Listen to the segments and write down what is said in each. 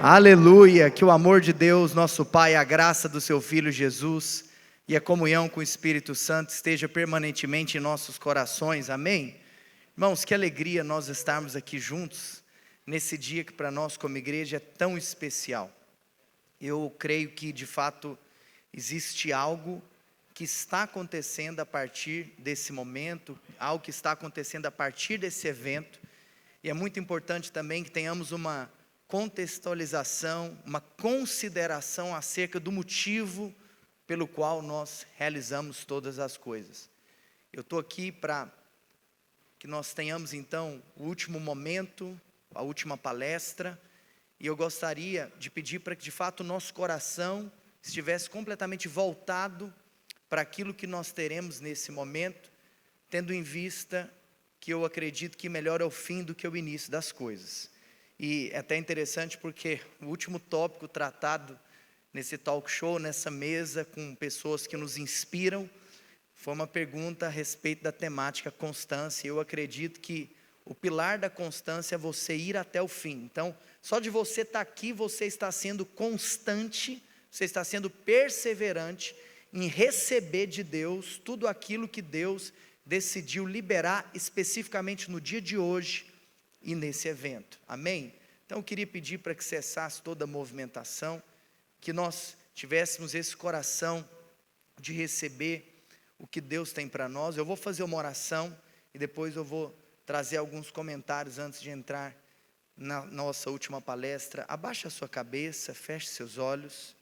Aleluia, que o amor de Deus, nosso Pai, a graça do seu Filho Jesus e a comunhão com o Espírito Santo esteja permanentemente em nossos corações, amém? Irmãos, que alegria nós estarmos aqui juntos, nesse dia que para nós como igreja é tão especial. Eu creio que de fato existe algo que está acontecendo a partir desse momento, algo que está acontecendo a partir desse evento, e é muito importante também que tenhamos uma contextualização, uma consideração acerca do motivo pelo qual nós realizamos todas as coisas. Eu estou aqui para que nós tenhamos então o último momento, a última palestra, e eu gostaria de pedir para que de fato o nosso coração estivesse completamente voltado para aquilo que nós teremos nesse momento, tendo em vista que eu acredito que melhor é o fim do que o início das coisas. E é até interessante porque o último tópico tratado nesse talk show, nessa mesa com pessoas que nos inspiram, foi uma pergunta a respeito da temática constância. Eu acredito que o pilar da constância é você ir até o fim. Então, só de você estar aqui, você está sendo constante, você está sendo perseverante em receber de Deus tudo aquilo que Deus decidiu liberar especificamente no dia de hoje e nesse evento, amém? Então eu queria pedir para que cessasse toda a movimentação, que nós tivéssemos esse coração de receber o que Deus tem para nós. Eu vou fazer uma oração e depois eu vou trazer alguns comentários antes de entrar na nossa última palestra. Abaixe a sua cabeça, feche seus olhos.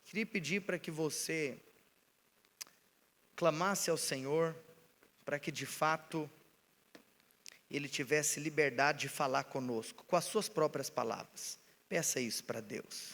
Queria pedir para que você clamasse ao Senhor, para que de fato Ele tivesse liberdade de falar conosco, com as suas próprias palavras. Peça isso para Deus.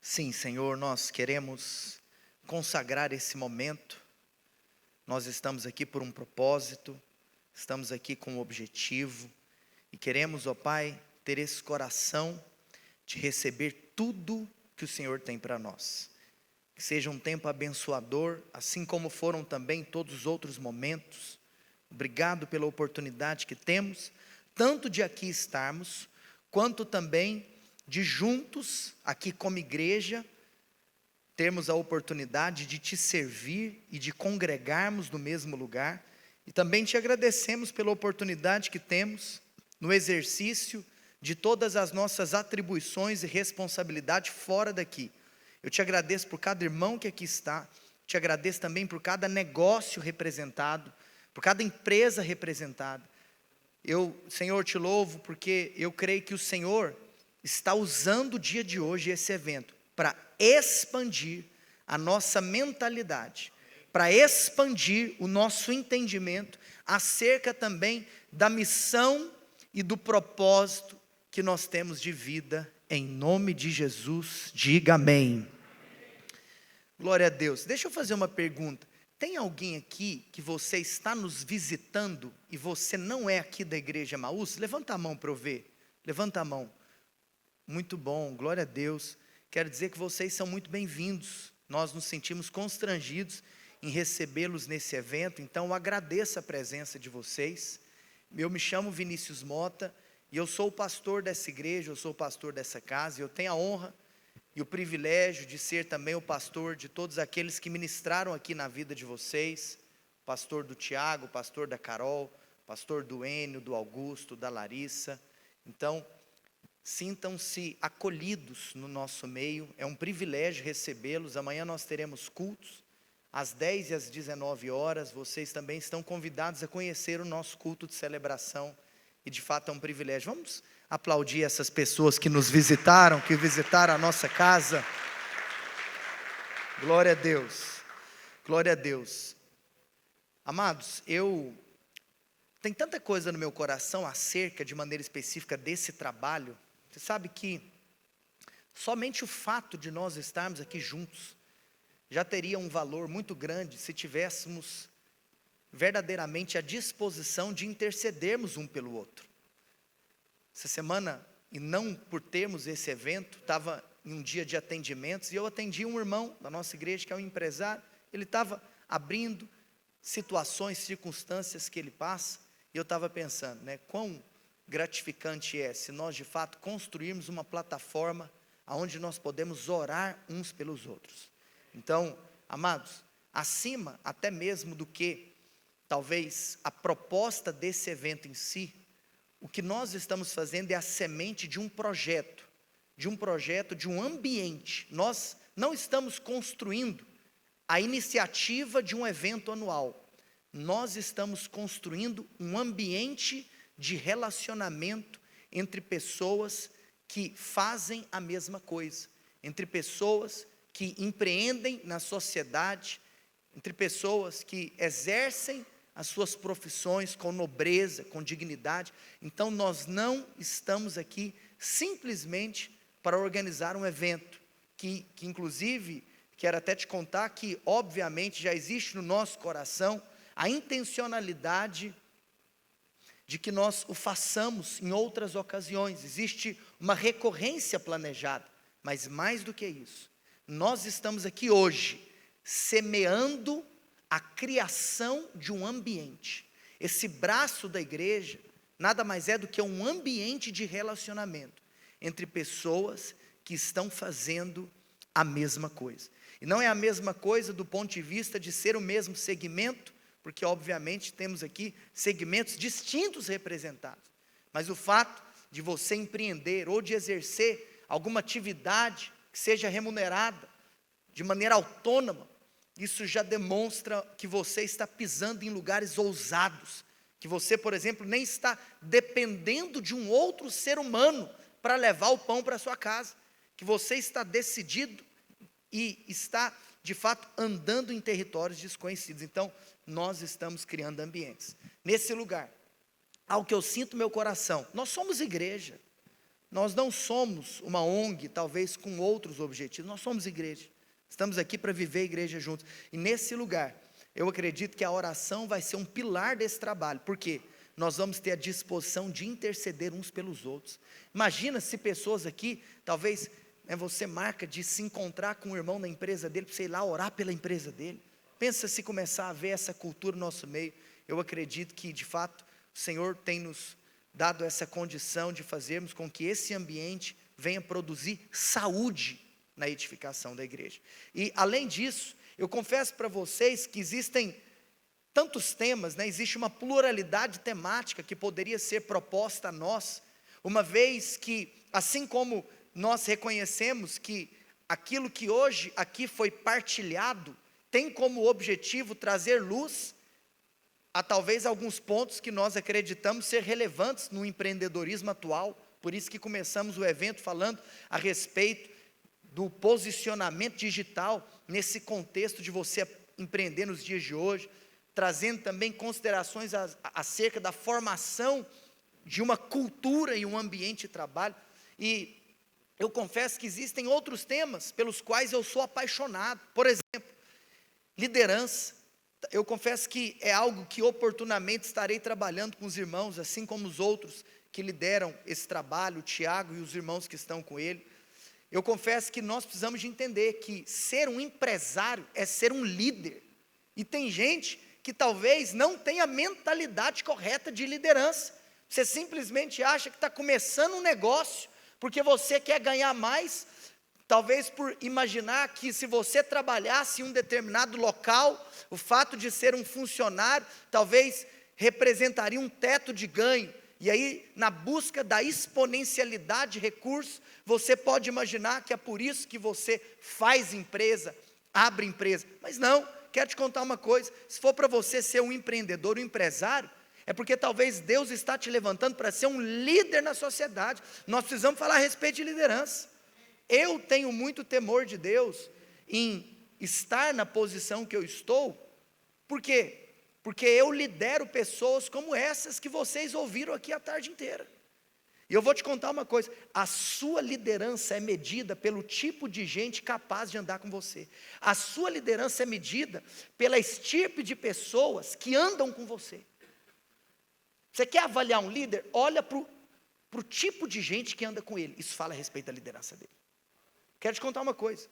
Sim, Senhor, nós queremos consagrar esse momento. Nós estamos aqui por um propósito, estamos aqui com um objetivo, e queremos, ó Pai, ter esse coração de receber tudo que o Senhor tem para nós. Que seja um tempo abençoador, assim como foram também todos os outros momentos. Obrigado pela oportunidade que temos, tanto de aqui estarmos, quanto também de juntos, aqui como igreja, termos a oportunidade de te servir e de congregarmos no mesmo lugar, e também te agradecemos pela oportunidade que temos no exercício de todas as nossas atribuições e responsabilidade fora daqui. Eu te agradeço por cada irmão que aqui está, te agradeço também por cada negócio representado, por cada empresa representada. Eu, Senhor, te louvo porque eu creio que o Senhor está usando o dia de hoje, esse evento, para expandir a nossa mentalidade, para expandir o nosso entendimento acerca também da missão e do propósito que nós temos de vida, em nome de Jesus, diga amém. Glória a Deus. Deixa eu fazer uma pergunta. Tem alguém aqui que você está nos visitando e você não é aqui da igreja Emaús? Levanta a mão para eu ver. Levanta a mão. Muito bom, glória a Deus. Quero dizer que vocês são muito bem-vindos. Nós nos sentimos constrangidos em recebê-los nesse evento, então eu agradeço a presença de vocês. Eu me chamo Vinícius Mota e eu sou o pastor dessa igreja, eu sou o pastor dessa casa, e eu tenho a honra e o privilégio de ser também o pastor de todos aqueles que ministraram aqui na vida de vocês, pastor do Tiago, pastor da Carol, pastor do Enio, do Augusto, da Larissa. Então, sintam-se acolhidos no nosso meio, é um privilégio recebê-los. Amanhã nós teremos cultos, às 10 e às 19 horas, vocês também estão convidados a conhecer o nosso culto de celebração, e de fato é um privilégio. Vamos aplaudir essas pessoas que nos visitaram, que visitaram a nossa casa. Glória a Deus, glória a Deus. Amados, tem tanta coisa no meu coração acerca, de maneira específica, desse trabalho. Você sabe que somente o fato de nós estarmos aqui juntos já teria um valor muito grande se tivéssemos verdadeiramente a disposição de intercedermos um pelo outro. Essa semana, e não por termos esse evento, estava em um dia de atendimentos, e eu atendi um irmão da nossa igreja, que é um empresário. Ele estava abrindo situações, circunstâncias que ele passa, e eu estava pensando, quão gratificante é se nós de fato construirmos uma plataforma onde nós podemos orar uns pelos outros. Então, amados, acima até mesmo do que talvez a proposta desse evento em si, o que nós estamos fazendo é a semente de um projeto, de um ambiente. Nós não estamos construindo a iniciativa de um evento anual, nós estamos construindo um ambiente de relacionamento entre pessoas que fazem a mesma coisa, entre pessoas que empreendem na sociedade, entre pessoas que exercem as suas profissões com nobreza, com dignidade. Então nós não estamos aqui simplesmente para organizar um evento, que inclusive, quero até te contar que obviamente já existe no nosso coração a intencionalidade de que nós o façamos em outras ocasiões. Existe uma recorrência planejada, mas mais do que isso, nós estamos aqui hoje semeando a criação de um ambiente. Esse braço da igreja nada mais é do que um ambiente de relacionamento entre pessoas que estão fazendo a mesma coisa. E não é a mesma coisa do ponto de vista de ser o mesmo segmento, porque obviamente temos aqui segmentos distintos representados, mas o fato de você empreender ou de exercer alguma atividade que seja remunerada de maneira autônoma, isso já demonstra que você está pisando em lugares ousados, que você, por exemplo, nem está dependendo de um outro ser humano para levar o pão para a sua casa, que você está decidido e está de fato andando em territórios desconhecidos. Então nós estamos criando ambientes. Nesse lugar, ao que eu sinto no meu coração, nós somos igreja, nós não somos uma ONG, talvez com outros objetivos, nós somos igreja, estamos aqui para viver a igreja juntos, e nesse lugar, eu acredito que a oração vai ser um pilar desse trabalho, porque nós vamos ter a disposição de interceder uns pelos outros. Imagina se pessoas aqui, talvez você marca de se encontrar com um irmão na empresa dele, para você ir lá orar pela empresa dele. Pensa se começar a ver essa cultura no nosso meio. Eu acredito que de fato o Senhor tem nos dado essa condição de fazermos com que esse ambiente venha produzir saúde na edificação da igreja. E além disso, eu confesso para vocês que existem tantos temas, existe uma pluralidade temática que poderia ser proposta a nós, uma vez que, assim como nós reconhecemos que aquilo que hoje aqui foi partilhado tem como objetivo trazer luz a talvez alguns pontos que nós acreditamos ser relevantes no empreendedorismo atual. Por isso que começamos o evento falando a respeito do posicionamento digital nesse contexto de você empreender nos dias de hoje, trazendo também considerações acerca da formação de uma cultura e um ambiente de trabalho. E eu confesso que existem outros temas pelos quais eu sou apaixonado. Por exemplo, liderança. Eu confesso que é algo que oportunamente estarei trabalhando com os irmãos, assim como os outros que lideram esse trabalho, o Tiago e os irmãos que estão com ele. Eu confesso que nós precisamos de entender que ser um empresário é ser um líder. E tem gente que talvez não tenha a mentalidade correta de liderança. Você simplesmente acha que está começando um negócio, porque você quer ganhar mais, talvez por imaginar que se você trabalhasse em um determinado local, o fato de ser um funcionário, talvez representaria um teto de ganho, e aí na busca da exponencialidade de recursos, você pode imaginar que é por isso que você faz empresa, abre empresa, mas não, quero te contar uma coisa, se for para você ser um empreendedor, um empresário, é porque talvez Deus está te levantando para ser um líder na sociedade. Nós precisamos falar a respeito de liderança. Eu tenho muito temor de Deus em estar na posição que eu estou. Por quê? Porque eu lidero pessoas como essas que vocês ouviram aqui a tarde inteira. E eu vou te contar uma coisa: a sua liderança é medida pelo tipo de gente capaz de andar com você. A sua liderança é medida pela estirpe de pessoas que andam com você. Você quer avaliar um líder? Olha para o tipo de gente que anda com ele. Isso fala a respeito da liderança dele. Quero te contar uma coisa: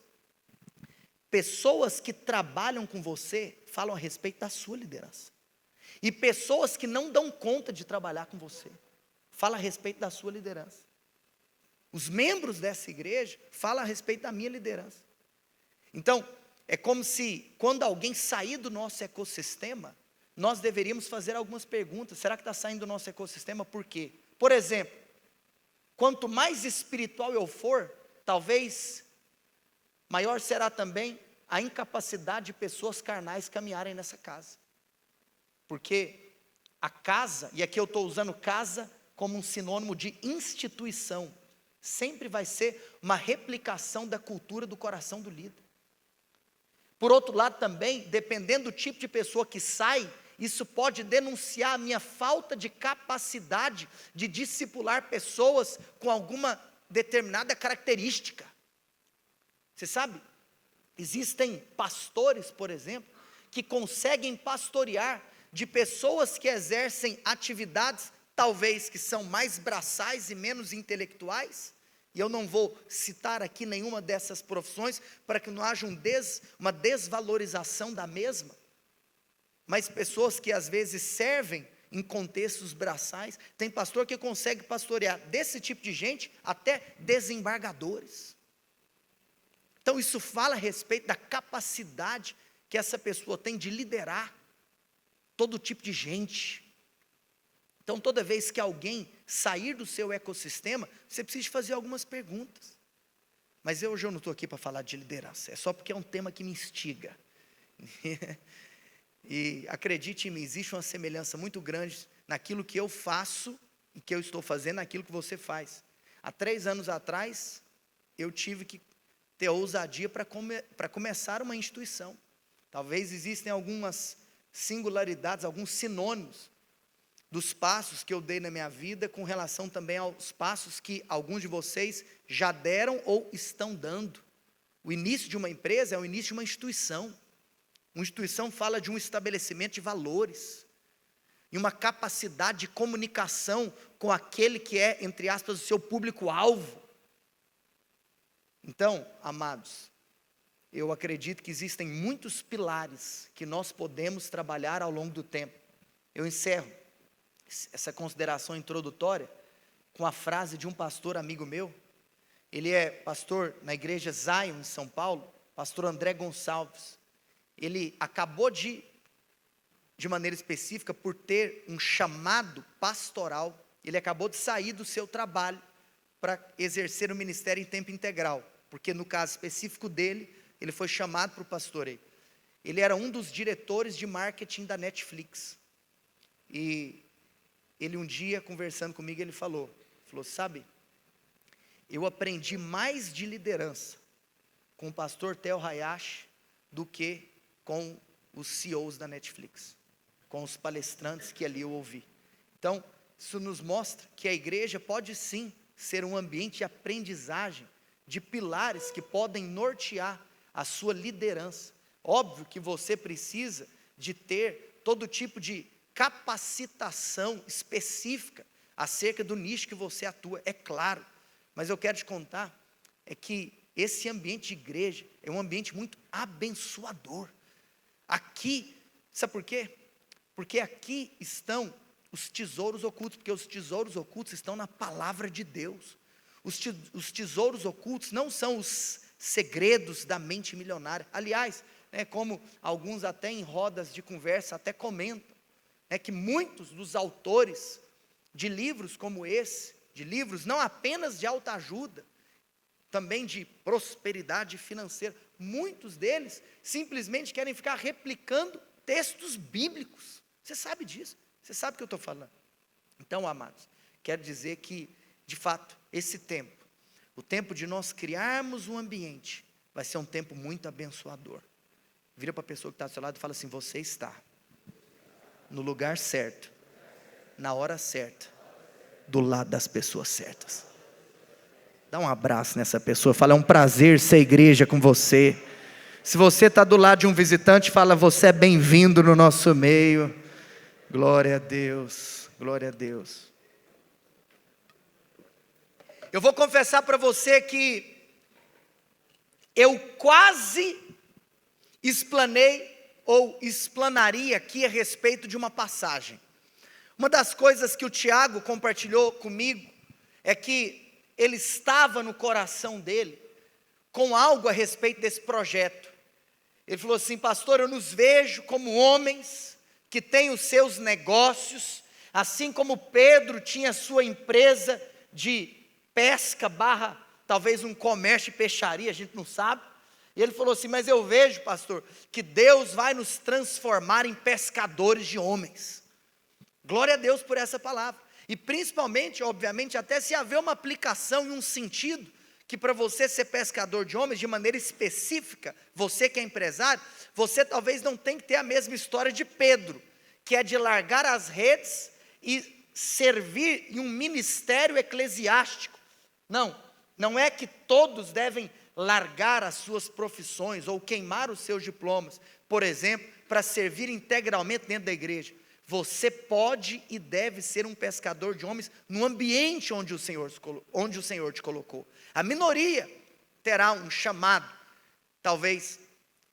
pessoas que trabalham com você falam a respeito da sua liderança. E pessoas que não dão conta de trabalhar com você falam a respeito da sua liderança. Os membros dessa igreja falam a respeito da minha liderança. Então, é como se, quando alguém sair do nosso ecossistema, nós deveríamos fazer algumas perguntas. Será que está saindo do nosso ecossistema? Por quê? Por exemplo, quanto mais espiritual eu for, talvez maior será também a incapacidade de pessoas carnais caminharem nessa casa. Porque a casa, e aqui eu estou usando casa como um sinônimo de instituição, sempre vai ser uma replicação da cultura do coração do líder. Por outro lado também, dependendo do tipo de pessoa que sai, isso pode denunciar a minha falta de capacidade de discipular pessoas com alguma determinada característica. Você sabe, existem pastores, por exemplo, que conseguem pastorear de pessoas que exercem atividades talvez que são mais braçais e menos intelectuais, e eu não vou citar aqui nenhuma dessas profissões, para que não haja uma desvalorização da mesma, mas pessoas que às vezes servem em contextos braçais. Tem pastor que consegue pastorear desse tipo de gente até desembargadores. Então isso fala a respeito da capacidade que essa pessoa tem de liderar todo tipo de gente. Então, toda vez que alguém sair do seu ecossistema, você precisa fazer algumas perguntas. Mas hoje eu não estou aqui para falar de liderança, é só porque é um tema que me instiga. E acredite em mim, existe uma semelhança muito grande naquilo que eu faço e que eu estou fazendo, naquilo que você faz. Há 3 anos atrás, eu tive que ter ousadia para começar uma instituição. Talvez existem algumas singularidades, alguns sinônimos dos passos que eu dei na minha vida, com relação também aos passos que alguns de vocês já deram ou estão dando. O início de uma empresa é o início de uma instituição. Uma instituição fala de um estabelecimento de valores, e uma capacidade de comunicação com aquele que é, entre aspas, o seu público-alvo. Então, amados, eu acredito que existem muitos pilares que nós podemos trabalhar ao longo do tempo. Eu encerro essa consideração introdutória com a frase de um pastor amigo meu. Ele é pastor na igreja Zion em São Paulo, pastor André Gonçalves. Ele acabou de maneira específica, por ter um chamado pastoral, ele acabou de sair do seu trabalho para exercer o ministério em tempo integral, porque no caso específico dele, ele foi chamado para o pastoreio. Ele era um dos diretores de marketing da Netflix, e ele um dia, conversando comigo, ele falou, sabe, eu aprendi mais de liderança com o pastor Theo Hayashi do que com os CEOs da Netflix, com os palestrantes que ali eu ouvi. Então, isso nos mostra que a igreja pode sim ser um ambiente de aprendizagem, de pilares que podem nortear a sua liderança. Óbvio que você precisa de ter todo tipo de capacitação específica acerca do nicho que você atua, é claro, mas eu quero te contar, é que esse ambiente de igreja é um ambiente muito abençoador. Aqui, sabe por quê? Porque aqui estão os tesouros ocultos, porque os tesouros ocultos estão na palavra de Deus. Os tesouros ocultos não são os segredos da mente milionária. Aliás, como alguns até em rodas de conversa até comentam, que muitos dos autores de livros como esse, de livros não apenas de autoajuda, também de prosperidade financeira, muitos deles simplesmente querem ficar replicando textos bíblicos. Você sabe disso, você sabe o que eu estou falando. Então, amados, quero dizer que, de fato, esse tempo, o tempo de nós criarmos um ambiente, vai ser um tempo muito abençoador. Vira para a pessoa que está do seu lado e fala assim: você está no lugar certo, na hora certa, do lado das pessoas certas. Dá um abraço nessa pessoa, fala, é um prazer ser igreja com você. Se você está do lado de um visitante, fala, você é bem-vindo no nosso meio. Glória a Deus, glória a Deus. Eu vou confessar para você que eu quase explanei ou explanaria aqui a respeito de uma passagem. Uma das coisas que o Tiago compartilhou comigo é que ele estava no coração dele com algo a respeito desse projeto. Ele falou assim, pastor, eu nos vejo como homens que têm os seus negócios, assim como Pedro tinha sua empresa de pesca / talvez um comércio de peixaria, a gente não sabe. E ele falou assim, mas eu vejo, pastor, que Deus vai nos transformar em pescadores de homens. Glória a Deus por essa palavra. E principalmente, obviamente, até se haver uma aplicação e um sentido, que para você ser pescador de homens, de maneira específica, você que é empresário, você talvez não tem que ter a mesma história de Pedro, que é de largar as redes e servir em um ministério eclesiástico. Não é que todos devem largar as suas profissões ou queimar os seus diplomas, por exemplo, para servir integralmente dentro da igreja. Você pode e deve ser um pescador de homens no ambiente onde o Senhor te colocou. A minoria terá um chamado, talvez,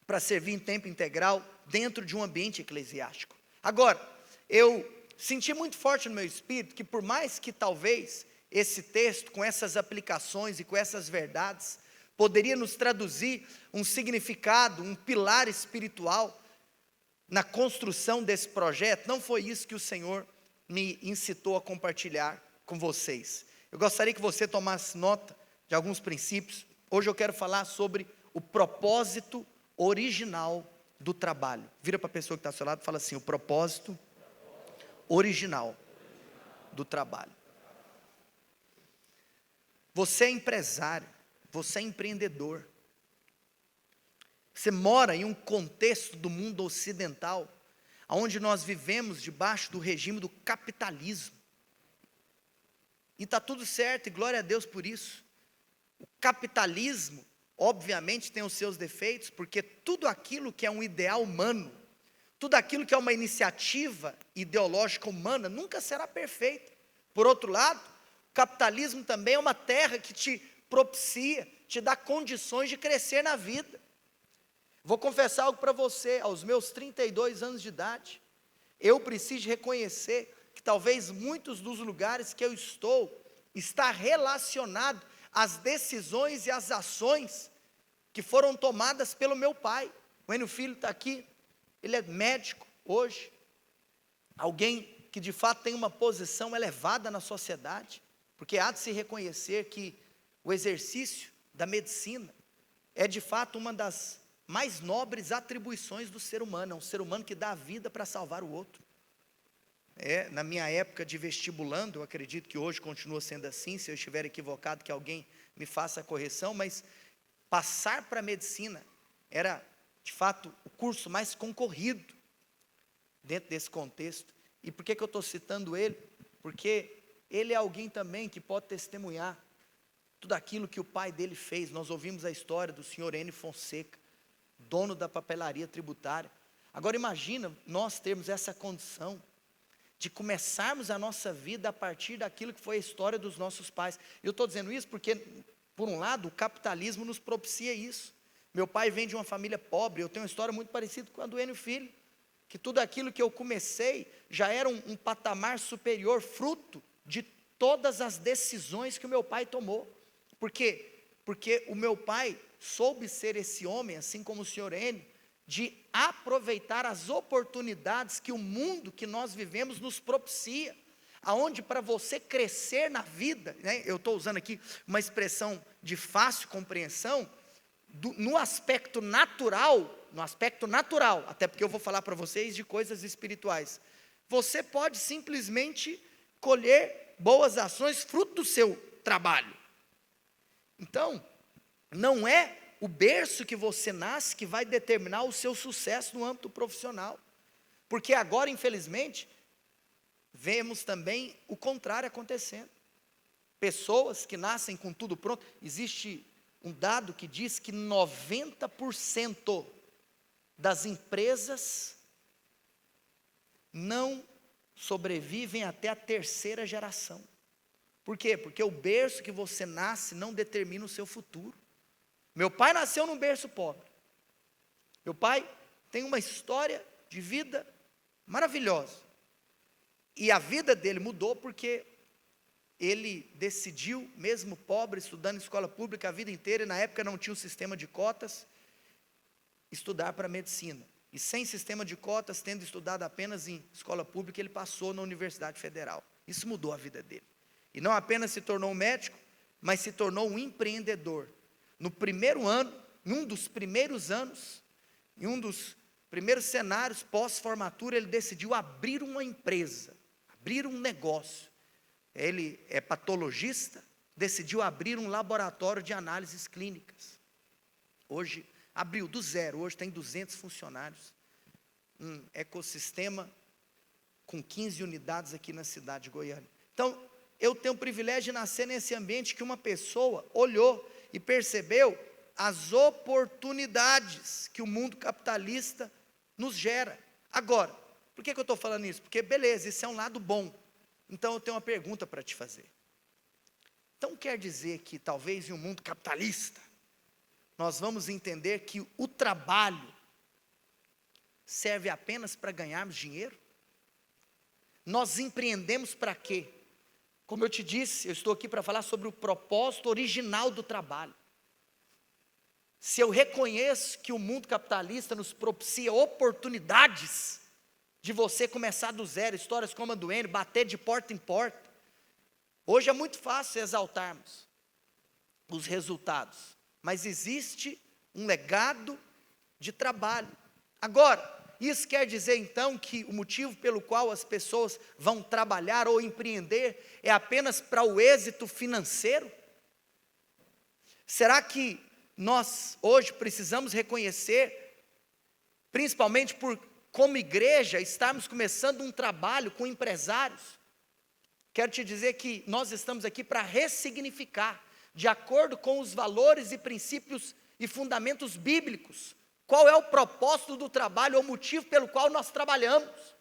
para servir em tempo integral dentro de um ambiente eclesiástico. Agora, eu senti muito forte no meu espírito que por mais que talvez esse texto, com essas aplicações e com essas verdades, poderia nos traduzir um significado, um pilar espiritual, na construção desse projeto, não foi isso que o Senhor me incitou a compartilhar com vocês. Eu gostaria que você tomasse nota de alguns princípios. Hoje eu quero falar sobre o propósito original do trabalho. Vira para a pessoa que está ao seu lado e fala assim, o propósito original do trabalho. Você é empresário, você é empreendedor. Você mora em um contexto do mundo ocidental, onde nós vivemos debaixo do regime do capitalismo. E está tudo certo, e glória a Deus por isso. O capitalismo, obviamente, tem os seus defeitos, porque tudo aquilo que é um ideal humano, tudo aquilo que é uma iniciativa ideológica humana, nunca será perfeito. Por outro lado, o capitalismo também é uma terra que te propicia, te dá condições de crescer na vida. Vou confessar algo para você, aos meus 32 anos de idade, eu preciso reconhecer que talvez muitos dos lugares que eu estou, está relacionado às decisões e às ações que foram tomadas pelo meu pai. O Enio Filho está aqui, ele é médico hoje, alguém que de fato tem uma posição elevada na sociedade, porque há de se reconhecer que o exercício da medicina é de fato uma das mais nobres atribuições do ser humano, é um ser humano que dá a vida para salvar o outro. Na minha época de vestibulando, eu acredito que hoje continua sendo assim, se eu estiver equivocado que alguém me faça a correção, mas passar para a medicina era de fato o curso mais concorrido dentro desse contexto. E por que eu estou citando ele? Porque ele é alguém também que pode testemunhar tudo aquilo que o pai dele fez. Nós ouvimos a história do senhor N. Fonseca, dono da papelaria tributária. Agora imagina nós termos essa condição de começarmos a nossa vida a partir daquilo que foi a história dos nossos pais. Eu estou dizendo isso porque, por um lado, o capitalismo nos propicia isso. Meu pai vem de uma família pobre, eu tenho uma história muito parecida com a do Enio Filho, que tudo aquilo que eu comecei já era um patamar superior, fruto de todas as decisões que o meu pai tomou. Por quê? Porque o meu pai soube ser esse homem, assim como o senhor Enio, de aproveitar as oportunidades que o mundo que nós vivemos nos propicia, aonde para você crescer na vida, eu estou usando aqui uma expressão de fácil compreensão, no aspecto natural, até porque eu vou falar para vocês de coisas espirituais, você pode simplesmente colher boas ações fruto do seu trabalho. Então, não é o berço que você nasce que vai determinar o seu sucesso no âmbito profissional, porque agora, infelizmente, vemos também o contrário acontecendo. Pessoas que nascem com tudo pronto. Existe um dado que diz que 90% das empresas não sobrevivem até a terceira geração. Por quê? Porque o berço que você nasce não determina o seu futuro. Meu pai nasceu num berço pobre. Meu pai tem uma história de vida maravilhosa. E a vida dele mudou porque ele decidiu, mesmo pobre, estudando em escola pública a vida inteira, e na época não tinha o sistema de cotas, estudar para medicina. E sem sistema de cotas, tendo estudado apenas em escola pública, ele passou na Universidade Federal. Isso mudou a vida dele. E não apenas se tornou um médico, mas se tornou um empreendedor. No primeiro ano, em um dos primeiros anos, em um dos primeiros cenários pós-formatura, ele decidiu abrir uma empresa, abrir um negócio. Ele é patologista, decidiu abrir um laboratório de análises clínicas. Hoje, abriu do zero, hoje tem 200 funcionários. Um ecossistema com 15 unidades aqui na cidade de Goiânia. Então, eu tenho o privilégio de nascer nesse ambiente que uma pessoa olhou e percebeu as oportunidades que o mundo capitalista nos gera. Agora, por que eu estou falando isso? Porque, beleza, isso é um lado bom. Então, eu tenho uma pergunta para te fazer. Então, quer dizer que, talvez, em um mundo capitalista, nós vamos entender que o trabalho serve apenas para ganharmos dinheiro? Nós empreendemos para quê? Como eu te disse, eu estou aqui para falar sobre o propósito original do trabalho. Se eu reconheço que o mundo capitalista nos propicia oportunidades de você começar do zero, histórias como a do Enio, bater de porta em porta. Hoje é muito fácil exaltarmos os resultados, mas existe um legado de trabalho. Agora, isso quer dizer então que o motivo pelo qual as pessoas vão trabalhar ou empreender é apenas para o êxito financeiro? Será que nós hoje precisamos reconhecer, principalmente como igreja, estarmos começando um trabalho com empresários? Quero te dizer que nós estamos aqui para ressignificar, de acordo com os valores e princípios e fundamentos bíblicos, qual é o propósito do trabalho, ou o motivo pelo qual nós trabalhamos,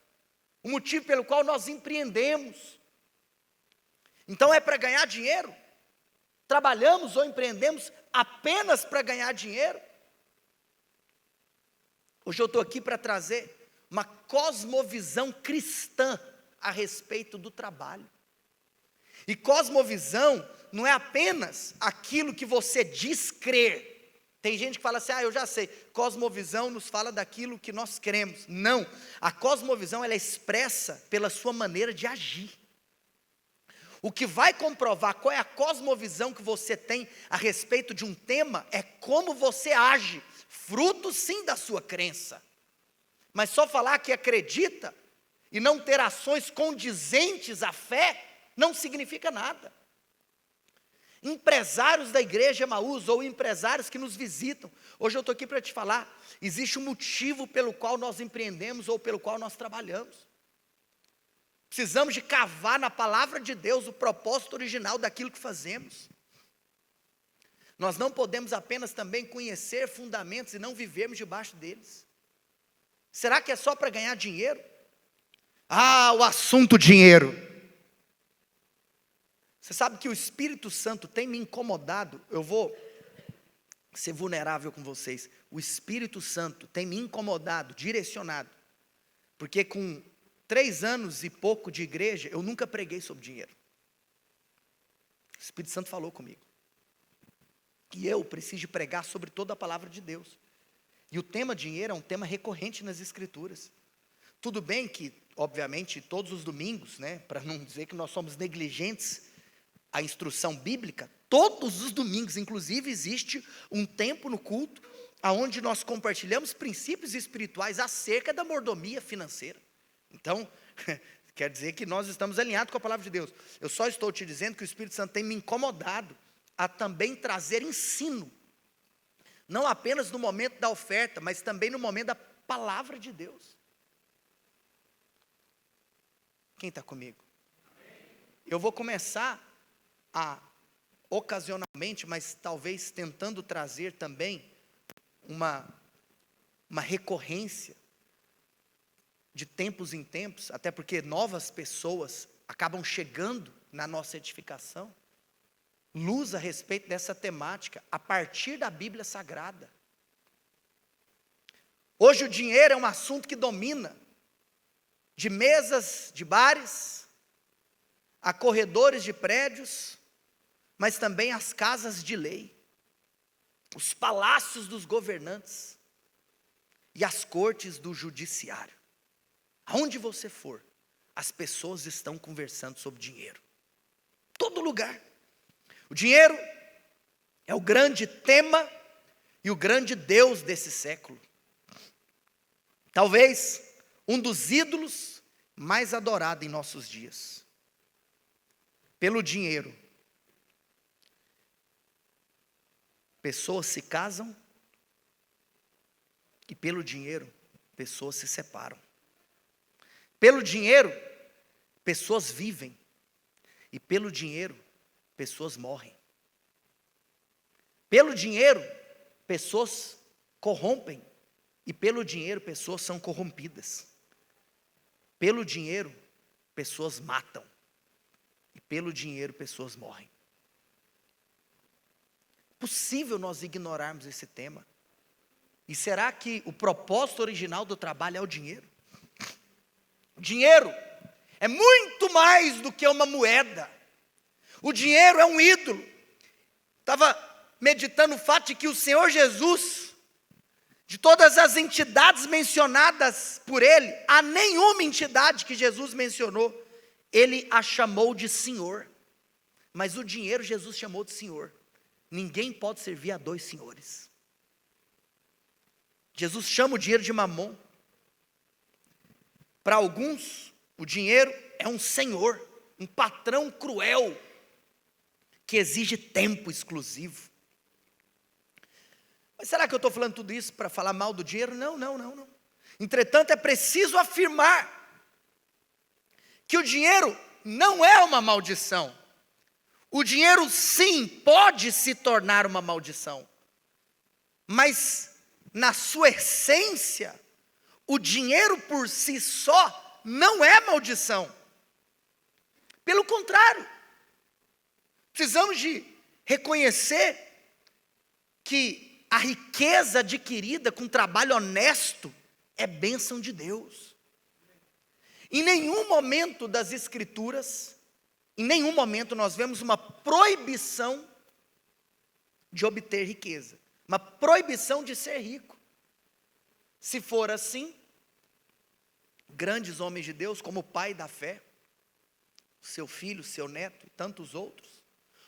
o motivo pelo qual nós empreendemos. Então é para ganhar dinheiro? Trabalhamos ou empreendemos apenas para ganhar dinheiro? Hoje eu estou aqui para trazer uma cosmovisão cristã a respeito do trabalho. E cosmovisão não é apenas aquilo que você diz crer. Tem gente que fala assim, eu já sei, cosmovisão nos fala daquilo que nós cremos. Não, a cosmovisão ela é expressa pela sua maneira de agir. O que vai comprovar qual é a cosmovisão que você tem a respeito de um tema é como você age, fruto sim da sua crença. Mas só falar que acredita e não ter ações condizentes à fé não significa nada. Empresários da igreja Emaús, ou empresários que nos visitam, hoje eu estou aqui para te falar, existe um motivo pelo qual nós empreendemos ou pelo qual nós trabalhamos. Precisamos de cavar na palavra de Deus o propósito original daquilo que fazemos. Nós não podemos apenas também conhecer fundamentos e não vivermos debaixo deles. Será que é só para ganhar dinheiro? O assunto dinheiro. Você sabe que o Espírito Santo tem me incomodado, eu vou ser vulnerável com vocês. O Espírito Santo tem me incomodado, direcionado, porque com 3 anos e pouco de igreja, eu nunca preguei sobre dinheiro. O Espírito Santo falou comigo. E eu preciso pregar sobre toda a palavra de Deus. E o tema dinheiro é um tema recorrente nas Escrituras. Tudo bem que, obviamente, todos os domingos, para não dizer que nós somos negligentes à instrução bíblica, todos os domingos, inclusive, existe um tempo no culto, onde nós compartilhamos princípios espirituais acerca da mordomia financeira. Então, quer dizer que nós estamos alinhados com a palavra de Deus. Eu só estou te dizendo que o Espírito Santo tem me incomodado a também trazer ensino, não apenas no momento da oferta, mas também no momento da palavra de Deus. Quem está comigo? Eu vou começar ocasionalmente, mas talvez tentando trazer também uma recorrência de tempos em tempos, até porque novas pessoas acabam chegando na nossa edificação, luz a respeito dessa temática, a partir da Bíblia Sagrada. Hoje o dinheiro é um assunto que domina, de mesas de bares, a corredores de prédios, mas também as casas de lei, os palácios dos governantes e as cortes do judiciário. Aonde você for, as pessoas estão conversando sobre dinheiro. Todo lugar. O dinheiro é o grande tema e o grande Deus desse século. Talvez um dos ídolos mais adorados em nossos dias. Pelo dinheiro, pessoas se casam e pelo dinheiro, pessoas se separam. Pelo dinheiro, pessoas vivem e pelo dinheiro, pessoas morrem. Pelo dinheiro, pessoas corrompem e pelo dinheiro, pessoas são corrompidas. Pelo dinheiro, pessoas matam e pelo dinheiro, pessoas morrem. Possível nós ignorarmos esse tema? E será que o propósito original do trabalho é o dinheiro? O dinheiro é muito mais do que uma moeda. O dinheiro é um ídolo. Estava meditando o fato de que o Senhor Jesus, de todas as entidades mencionadas por Ele, há nenhuma entidade que Jesus mencionou, Ele a chamou de Senhor. Mas o dinheiro Jesus chamou de Senhor. Ninguém pode servir a dois senhores. Jesus chama o dinheiro de mamon. Para alguns, o dinheiro é um senhor, um patrão cruel, que exige tempo exclusivo. Mas será que eu estou falando tudo isso para falar mal do dinheiro? Não. Entretanto, é preciso afirmar que o dinheiro não é uma maldição. O dinheiro, sim, pode se tornar uma maldição. Mas, na sua essência, o dinheiro por si só não é maldição. Pelo contrário, precisamos de reconhecer que a riqueza adquirida com trabalho honesto é bênção de Deus. Em nenhum momento das Escrituras, em nenhum momento nós vemos uma proibição de obter riqueza, uma proibição de ser rico. Se for assim, grandes homens de Deus, como o pai da fé, seu filho, seu neto e tantos outros,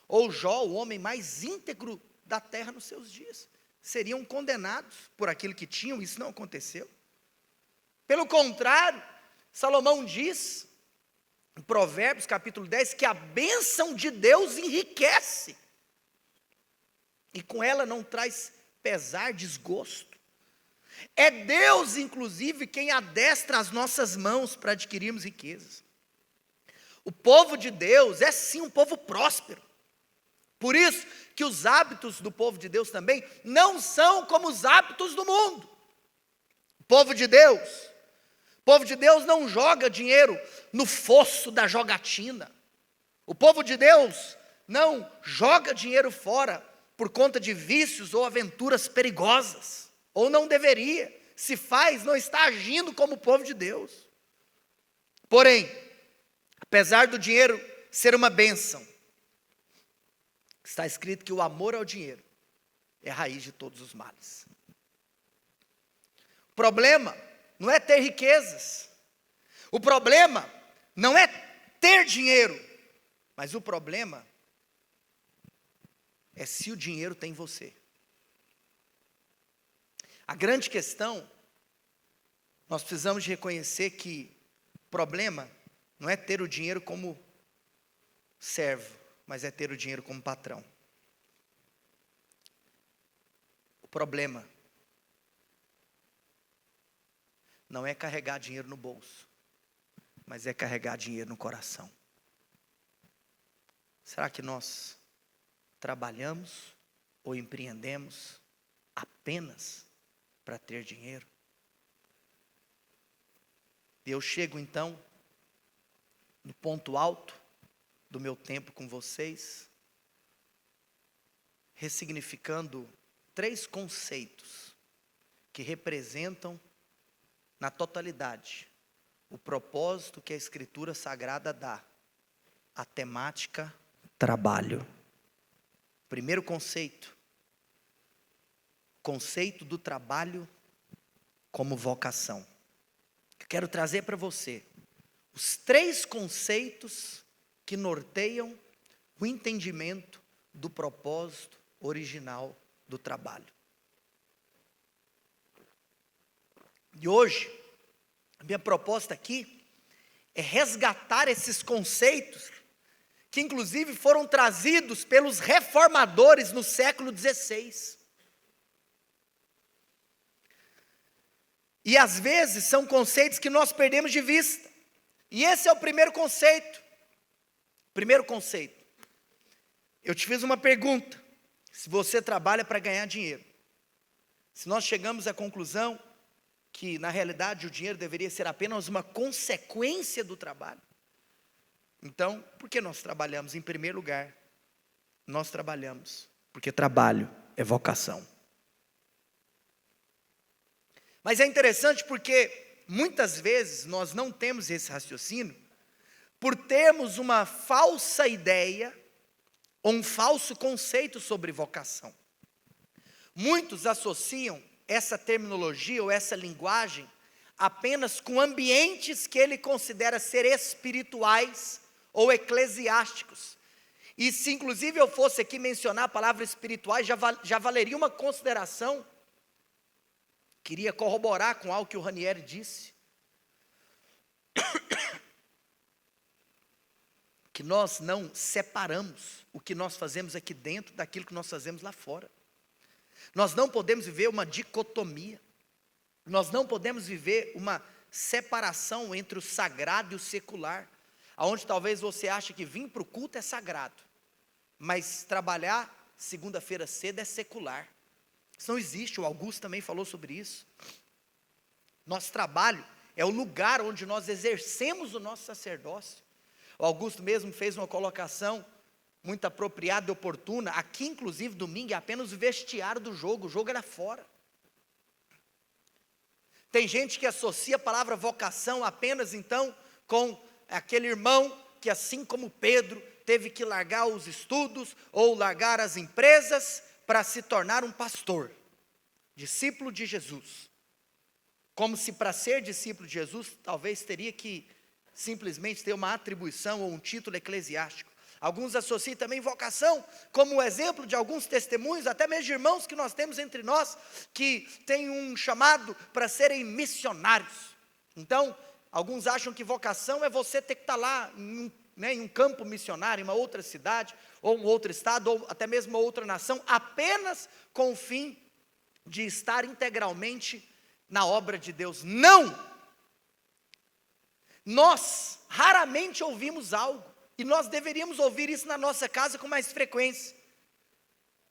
ou Jó, o homem mais íntegro da terra nos seus dias, seriam condenados por aquilo que tinham. Isso não aconteceu. Pelo contrário, Salomão diz, em Provérbios capítulo 10, que a bênção de Deus enriquece, e com ela não traz pesar, desgosto. É Deus, inclusive, quem adestra as nossas mãos para adquirirmos riquezas. O povo de Deus é sim um povo próspero. Por isso que os hábitos do povo de Deus também não são como os hábitos do mundo. O povo de Deus não joga dinheiro no fosso da jogatina. O povo de Deus não joga dinheiro fora por conta de vícios ou aventuras perigosas. Ou não deveria. Se faz, não está agindo como o povo de Deus. Porém, apesar do dinheiro ser uma bênção, está escrito que o amor ao dinheiro é a raiz de todos os males. O problema não é ter riquezas. O problema não é ter dinheiro. Mas o problema é se o dinheiro tem você. A grande questão, nós precisamos de reconhecer que o problema não é ter o dinheiro como servo, mas é ter o dinheiro como patrão. O problema não é carregar dinheiro no bolso, mas é carregar dinheiro no coração. Será que nós trabalhamos ou empreendemos apenas para ter dinheiro? E eu chego então no ponto alto do meu tempo com vocês, ressignificando 3 conceitos que representam na totalidade o propósito que a Escritura Sagrada dá, a temática trabalho. Primeiro conceito do trabalho como vocação. Eu quero trazer para você os 3 conceitos que norteiam o entendimento do propósito original do trabalho. E hoje, a minha proposta aqui é resgatar esses conceitos que inclusive foram trazidos pelos reformadores no século XVI. E às vezes são conceitos que nós perdemos de vista. E esse é o primeiro conceito. Primeiro conceito. Eu te fiz uma pergunta. Se você trabalha para ganhar dinheiro. Se nós chegamos à conclusão que na realidade o dinheiro deveria ser apenas uma consequência do trabalho. Então, por que nós trabalhamos? Em primeiro lugar, nós trabalhamos porque trabalho é vocação. Mas é interessante porque muitas vezes nós não temos esse raciocínio por termos uma falsa ideia ou um falso conceito sobre vocação. Muitos associam essa terminologia ou essa linguagem apenas com ambientes que ele considera ser espirituais ou eclesiásticos. E se inclusive eu fosse aqui mencionar a palavra espirituais, já valeria uma consideração. Queria corroborar com algo que o Ranieri disse. Que nós não separamos o que nós fazemos aqui dentro daquilo que nós fazemos lá fora. Nós não podemos viver uma dicotomia. Nós não podemos viver uma separação entre o sagrado e o secular. Onde talvez você ache que vir para o culto é sagrado, mas trabalhar segunda-feira cedo é secular. Isso não existe, o Augusto também falou sobre isso. Nosso trabalho é o lugar onde nós exercemos o nosso sacerdócio. O Augusto mesmo fez uma colocação muito apropriada e oportuna. Aqui, inclusive, domingo é apenas o vestiário do jogo, o jogo era fora. Tem gente que associa a palavra vocação apenas, então, com aquele irmão que, assim como Pedro, teve que largar os estudos ou largar as empresas para se tornar um pastor, discípulo de Jesus. Como se para ser discípulo de Jesus, talvez teria que simplesmente ter uma atribuição ou um título eclesiástico. Alguns associam também vocação como o exemplo de alguns testemunhos, até mesmo de irmãos que nós temos entre nós, que têm um chamado para serem missionários. Então, alguns acham que vocação é você ter que estar lá em um campo missionário, em uma outra cidade, ou um outro estado, ou até mesmo uma outra nação, apenas com o fim de estar integralmente na obra de Deus. Não! Nós raramente ouvimos algo, e nós deveríamos ouvir isso na nossa casa com mais frequência.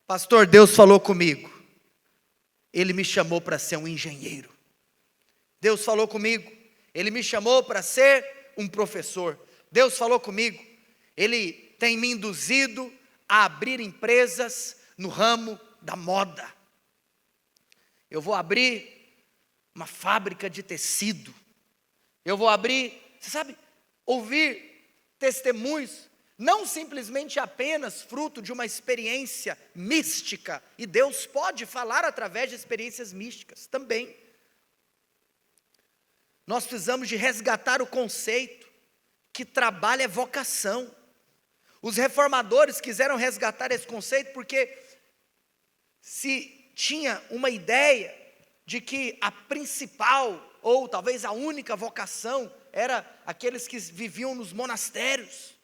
Pastor, Deus falou comigo, Ele me chamou para ser um engenheiro. Deus falou comigo, Ele me chamou para ser um professor. Deus falou comigo, Ele tem me induzido a abrir empresas no ramo da moda. Eu vou abrir uma fábrica de tecido. Eu vou abrir, você sabe, ouvir testemunhos, não simplesmente apenas fruto de uma experiência mística, e Deus pode falar através de experiências místicas também. Nós precisamos de resgatar o conceito que trabalho é vocação. Os reformadores quiseram resgatar esse conceito porque se tinha uma ideia de que a principal, ou talvez a única vocação, era aqueles que viviam nos monastérios.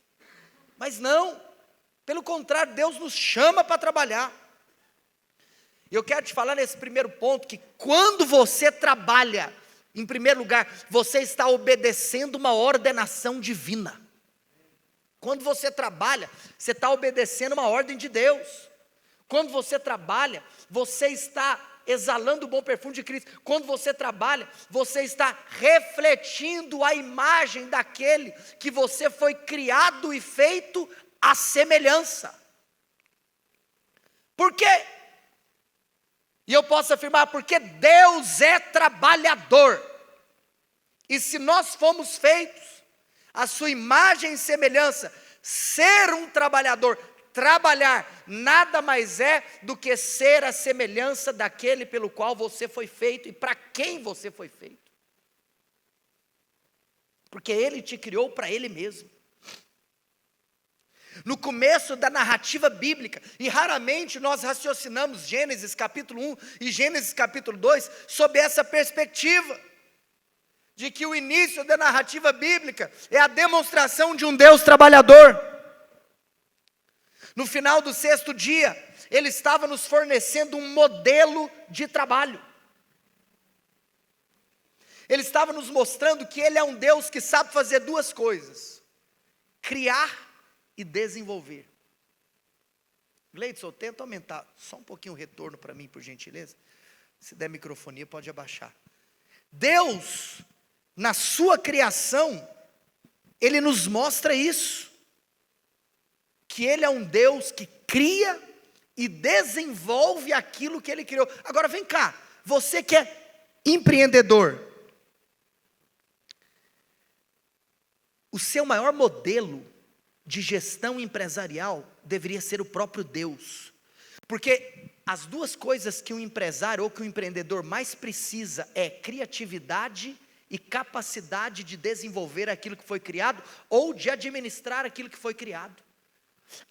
Mas não, pelo contrário, Deus nos chama para trabalhar. E eu quero te falar nesse primeiro ponto, que quando você trabalha Em primeiro lugar, você está obedecendo uma ordenação divina. Quando você trabalha, você está obedecendo uma ordem de Deus. Quando você trabalha, você está exalando o bom perfume de Cristo. Quando você trabalha, você está refletindo a imagem daquele que você foi criado e feito à semelhança. Por quê? E eu posso afirmar, porque Deus é trabalhador. E se nós fomos feitos à sua imagem e semelhança, ser um trabalhador, trabalhar, nada mais é do que ser a semelhança daquele pelo qual você foi feito e para quem você foi feito. Porque Ele te criou para Ele mesmo. No começo da narrativa bíblica, e raramente nós raciocinamos Gênesis capítulo 1 e Gênesis capítulo 2 sob essa perspectiva, de que o início da narrativa bíblica é a demonstração de um Deus trabalhador. No final do 6º dia, Ele estava nos fornecendo um modelo de trabalho. Ele estava nos mostrando que Ele é um Deus que sabe fazer duas coisas: criar e desenvolver. Gleidson, tenta aumentar só um pouquinho o retorno para mim, por gentileza. Se der microfonia, pode abaixar. Deus, na sua criação, Ele nos mostra isso. Que Ele é um Deus que cria e desenvolve aquilo que Ele criou. Agora vem cá, você que é empreendedor, o seu maior modelo de gestão empresarial deveria ser o próprio Deus. Porque as duas coisas que um empresário ou que um empreendedor mais precisa é criatividade e capacidade de desenvolver aquilo que foi criado ou de administrar aquilo que foi criado.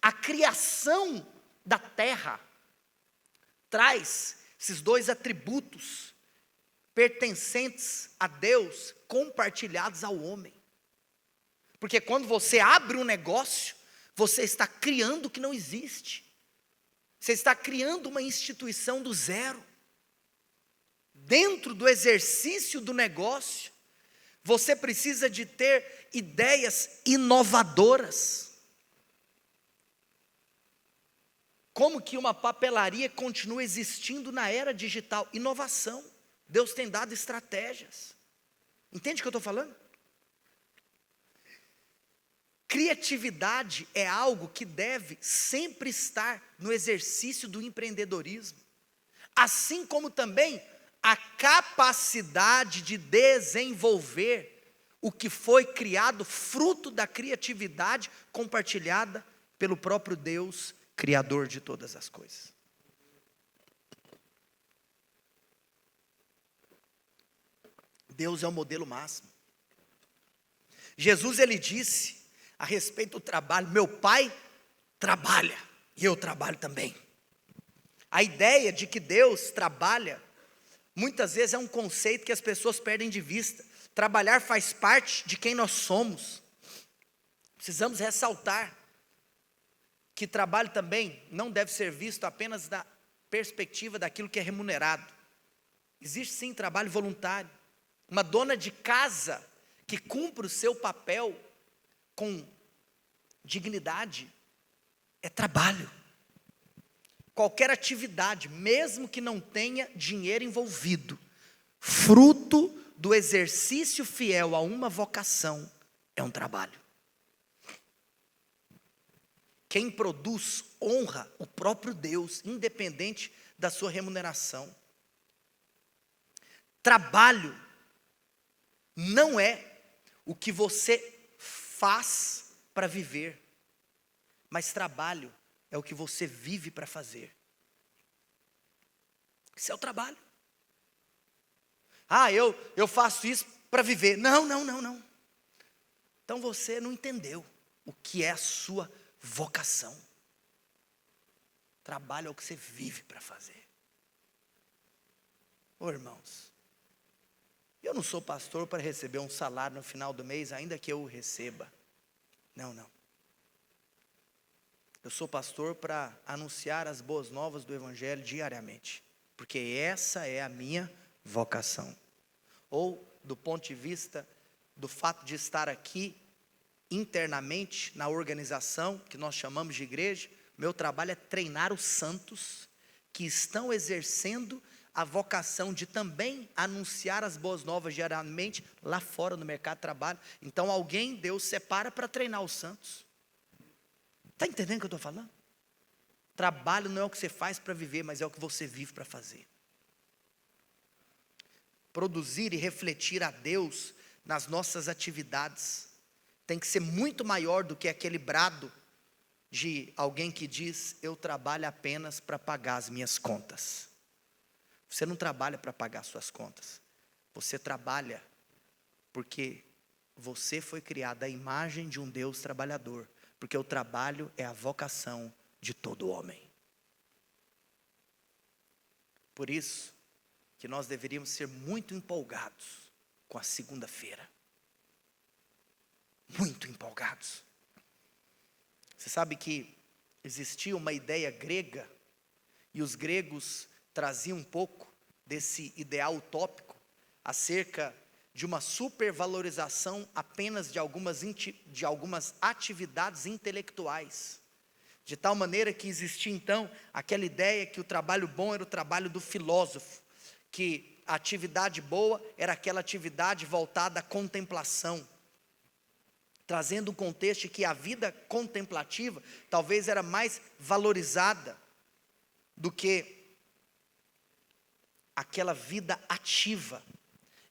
A criação da terra traz esses dois atributos pertencentes a Deus, compartilhados ao homem. Porque quando você abre um negócio, você está criando o que não existe. Você está criando uma instituição do zero. Dentro do exercício do negócio, você precisa de ter ideias inovadoras. Como que uma papelaria continua existindo na era digital? Inovação. Deus tem dado estratégias. Entende o que eu estou falando? Criatividade é algo que deve sempre estar no exercício do empreendedorismo. Assim como também a capacidade de desenvolver o que foi criado fruto da criatividade compartilhada pelo próprio Deus, Criador de todas as coisas. Deus é o modelo máximo. Jesus, Ele disse a respeito do trabalho: meu Pai trabalha e eu trabalho também. A ideia de que Deus trabalha, muitas vezes é um conceito que as pessoas perdem de vista. Trabalhar faz parte de quem nós somos. Precisamos ressaltar que trabalho também não deve ser visto apenas da perspectiva daquilo que é remunerado. Existe sim trabalho voluntário. Uma dona de casa que cumpre o seu papel com dignidade é trabalho. Qualquer atividade, mesmo que não tenha dinheiro envolvido, fruto do exercício fiel a uma vocação, é um trabalho. Quem produz honra o próprio Deus, independente da sua remuneração. Trabalho não é o que você faz para viver, mas trabalho é o que você vive para fazer. Isso é o trabalho. Ah, eu faço isso para viver. Não. Então você não entendeu o que é a sua vocação. Trabalho é o que você vive para fazer. Ô irmãos, eu não sou pastor para receber um salário no final do mês, ainda que eu o receba. Não. Eu sou pastor para anunciar as boas novas do Evangelho diariamente, porque essa é a minha vocação. Ou do ponto de vista do fato de estar aqui internamente na organização que nós chamamos de igreja. Meu trabalho é treinar os santos que estão exercendo a vocação de também anunciar as boas novas diariamente lá fora no mercado de trabalho. Então alguém Deus separa para treinar os santos. Está entendendo o que eu estou falando? Trabalho não é o que você faz para viver, mas é o que você vive para fazer. Produzir e refletir a Deus nas nossas atividades tem que ser muito maior do que aquele brado de alguém que diz: eu trabalho apenas para pagar as minhas contas. Você não trabalha para pagar suas contas. Você trabalha porque você foi criado à imagem de um Deus trabalhador. Porque o trabalho é a vocação de todo homem. Por isso que nós deveríamos ser muito empolgados com a segunda-feira. Muito empolgados. Você sabe que existia uma ideia grega, e os gregos traziam um pouco desse ideal utópico acerca de uma supervalorização apenas de algumas atividades intelectuais. De tal maneira que existia então aquela ideia que o trabalho bom era o trabalho do filósofo, que a atividade boa era aquela atividade voltada à contemplação, trazendo um contexto de que a vida contemplativa talvez era mais valorizada do que aquela vida ativa.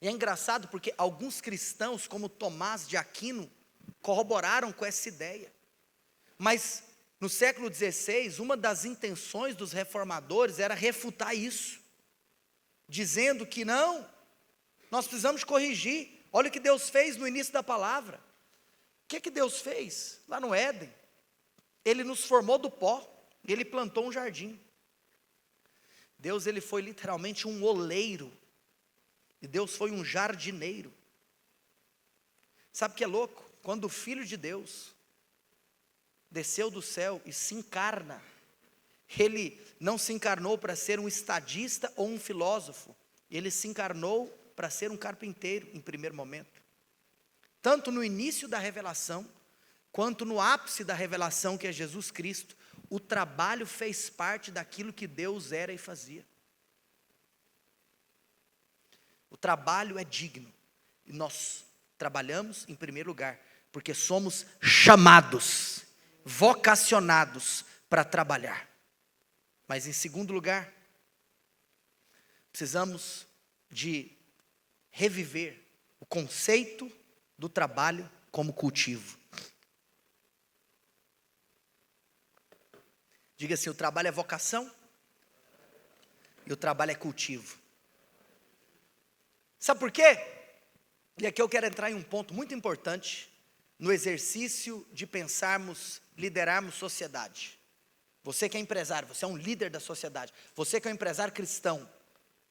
E é engraçado porque alguns cristãos, como Tomás de Aquino, corroboraram com essa ideia. Mas no século XVI, uma das intenções dos reformadores era refutar isso, dizendo que não, nós precisamos corrigir. Olha o que Deus fez no início da palavra. O que Deus fez lá no Éden? Ele nos formou do pó, Ele plantou um jardim. Deus, Ele foi literalmente um oleiro, e Deus foi um jardineiro. Sabe o que é louco? Quando o Filho de Deus desceu do céu e se encarna, Ele não se encarnou para ser um estadista ou um filósofo, Ele se encarnou para ser um carpinteiro em primeiro momento. Tanto no início da revelação, quanto no ápice da revelação, que é Jesus Cristo, o trabalho fez parte daquilo que Deus era e fazia. O trabalho é digno, e nós trabalhamos em primeiro lugar, porque somos chamados, vocacionados para trabalhar. Mas em segundo lugar, precisamos de reviver o conceito do trabalho como cultivo. Diga assim: o trabalho é vocação e o trabalho é cultivo. Sabe por quê? E aqui eu quero entrar em um ponto muito importante no exercício de pensarmos, liderarmos sociedade. Você que é empresário, você é um líder da sociedade. Você que é um empresário cristão,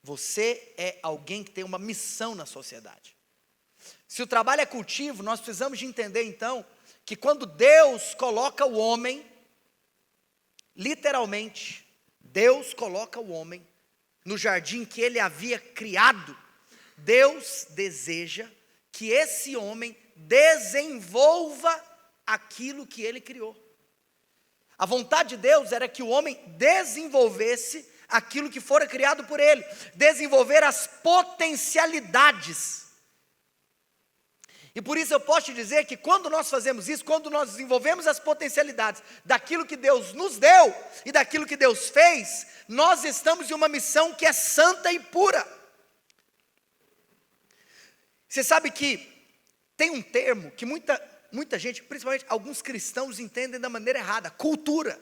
você é alguém que tem uma missão na sociedade. Se o trabalho é cultivo, nós precisamos de entender então que quando Deus coloca o homem, literalmente, Deus coloca o homem no jardim que Ele havia criado, Deus deseja que esse homem desenvolva aquilo que Ele criou. A vontade de Deus era que o homem desenvolvesse aquilo que fora criado por Ele, desenvolver as potencialidades. E por isso eu posso te dizer que quando nós fazemos isso, quando nós desenvolvemos as potencialidades daquilo que Deus nos deu e daquilo que Deus fez, nós estamos em uma missão que é santa e pura. Você sabe que tem um termo que muita gente, principalmente alguns cristãos, entendem da maneira errada: cultura.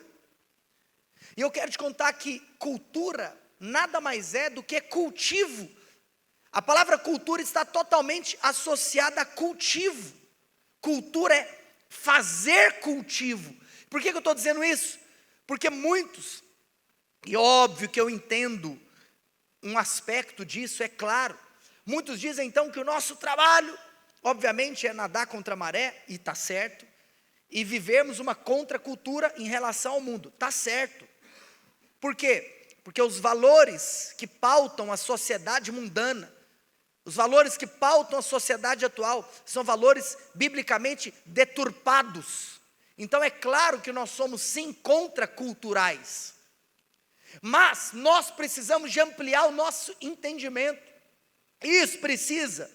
E eu quero te contar que cultura nada mais é do que cultivo. A palavra cultura está totalmente associada a cultivo. Cultura é fazer cultivo. Por que eu estou dizendo isso? Porque muitos, e óbvio que eu entendo um aspecto disso, é claro, muitos dizem então que o nosso trabalho, obviamente, é nadar contra a maré, e está certo, e vivermos uma contracultura em relação ao mundo, está certo. Por quê? Porque os valores que pautam a sociedade mundana, Os valores que pautam a sociedade atual são valores biblicamente deturpados. Então é claro que nós somos sim contraculturais. Mas nós precisamos de ampliar o nosso entendimento. Isso precisa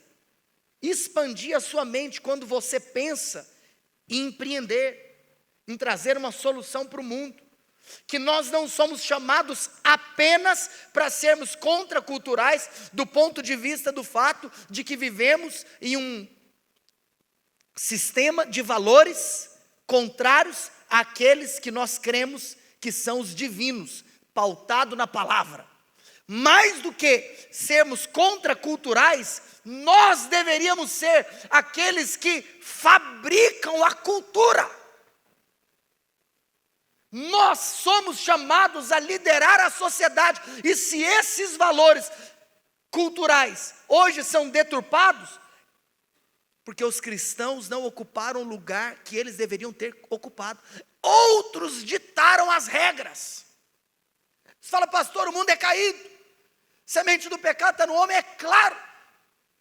expandir a sua mente quando você pensa em empreender, em trazer uma solução para o mundo. Que nós não somos chamados apenas para sermos contraculturais do ponto de vista do fato de que vivemos em um sistema de valores contrários àqueles que nós cremos que são os divinos, pautado na palavra. Mais do que sermos contraculturais, nós deveríamos ser aqueles que fabricam a cultura. Nós somos chamados a liderar a sociedade, e se esses valores culturais hoje são deturpados, porque os cristãos não ocuparam o lugar que eles deveriam ter ocupado, outros ditaram as regras. Você fala, pastor, o mundo é caído, semente do pecado está no homem, é claro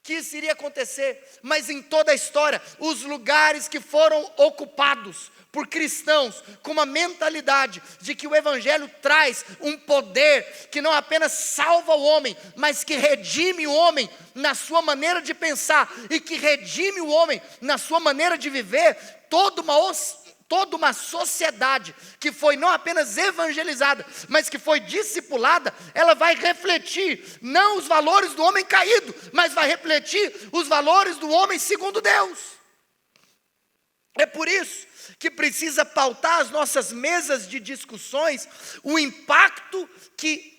que isso iria acontecer, mas em toda a história, os lugares que foram ocupados por cristãos com uma mentalidade de que o evangelho traz um poder que não apenas salva o homem, mas que redime o homem na sua maneira de pensar e que redime o homem na sua maneira de viver, toda uma sociedade que foi não apenas evangelizada, mas que foi discipulada, ela vai refletir não os valores do homem caído, mas vai refletir os valores do homem segundo Deus. É por isso que precisa pautar as nossas mesas de discussões, o impacto que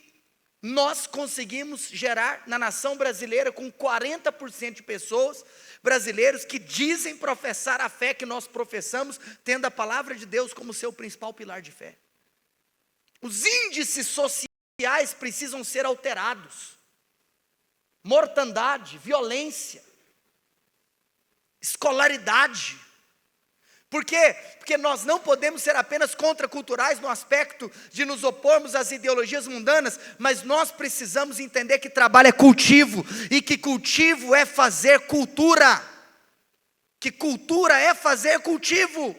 nós conseguimos gerar na nação brasileira, com 40% de pessoas brasileiros que dizem professar a fé que nós professamos, tendo a palavra de Deus como seu principal pilar de fé. Os índices sociais precisam ser alterados. Mortandade, violência, escolaridade. Por quê? Porque nós não podemos ser apenas contraculturais no aspecto de nos opormos às ideologias mundanas, mas nós precisamos entender que trabalho é cultivo, e que cultivo é fazer cultura, que cultura é fazer cultivo.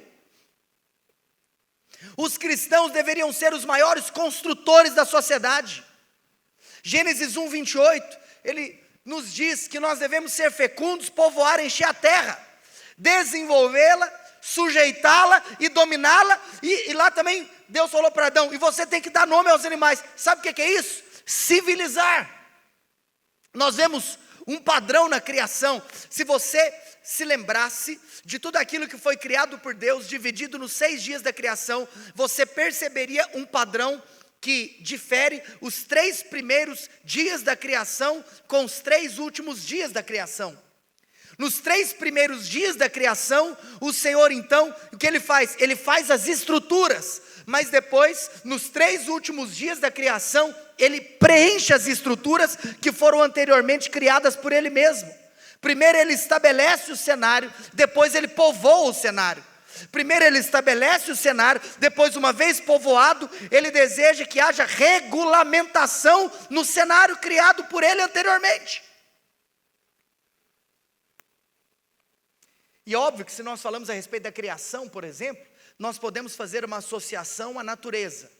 Os cristãos deveriam ser os maiores construtores da sociedade. Gênesis 1:28, ele nos diz que nós devemos ser fecundos, povoar, encher a terra, desenvolvê-la, sujeitá-la e dominá-la, e lá também Deus falou para Adão, e você tem que dar nome aos animais. Sabe o que é isso? Civilizar. Nós vemos um padrão na criação. Se você se lembrasse de tudo aquilo que foi criado por Deus, dividido nos 6 dias da criação, você perceberia um padrão que difere os 3 primeiros dias da criação com os 3 últimos dias da criação. Nos 3 primeiros dias da criação, o Senhor então, o que Ele faz? Ele faz as estruturas, mas depois, nos 3 últimos dias da criação, Ele preenche as estruturas que foram anteriormente criadas por Ele mesmo. Primeiro Ele estabelece o cenário, depois Ele povoa o cenário. Primeiro Ele estabelece o cenário, depois, uma vez povoado, Ele deseja que haja regulamentação no cenário criado por Ele anteriormente. E óbvio que se nós falamos a respeito da criação, por exemplo, nós podemos fazer uma associação à natureza,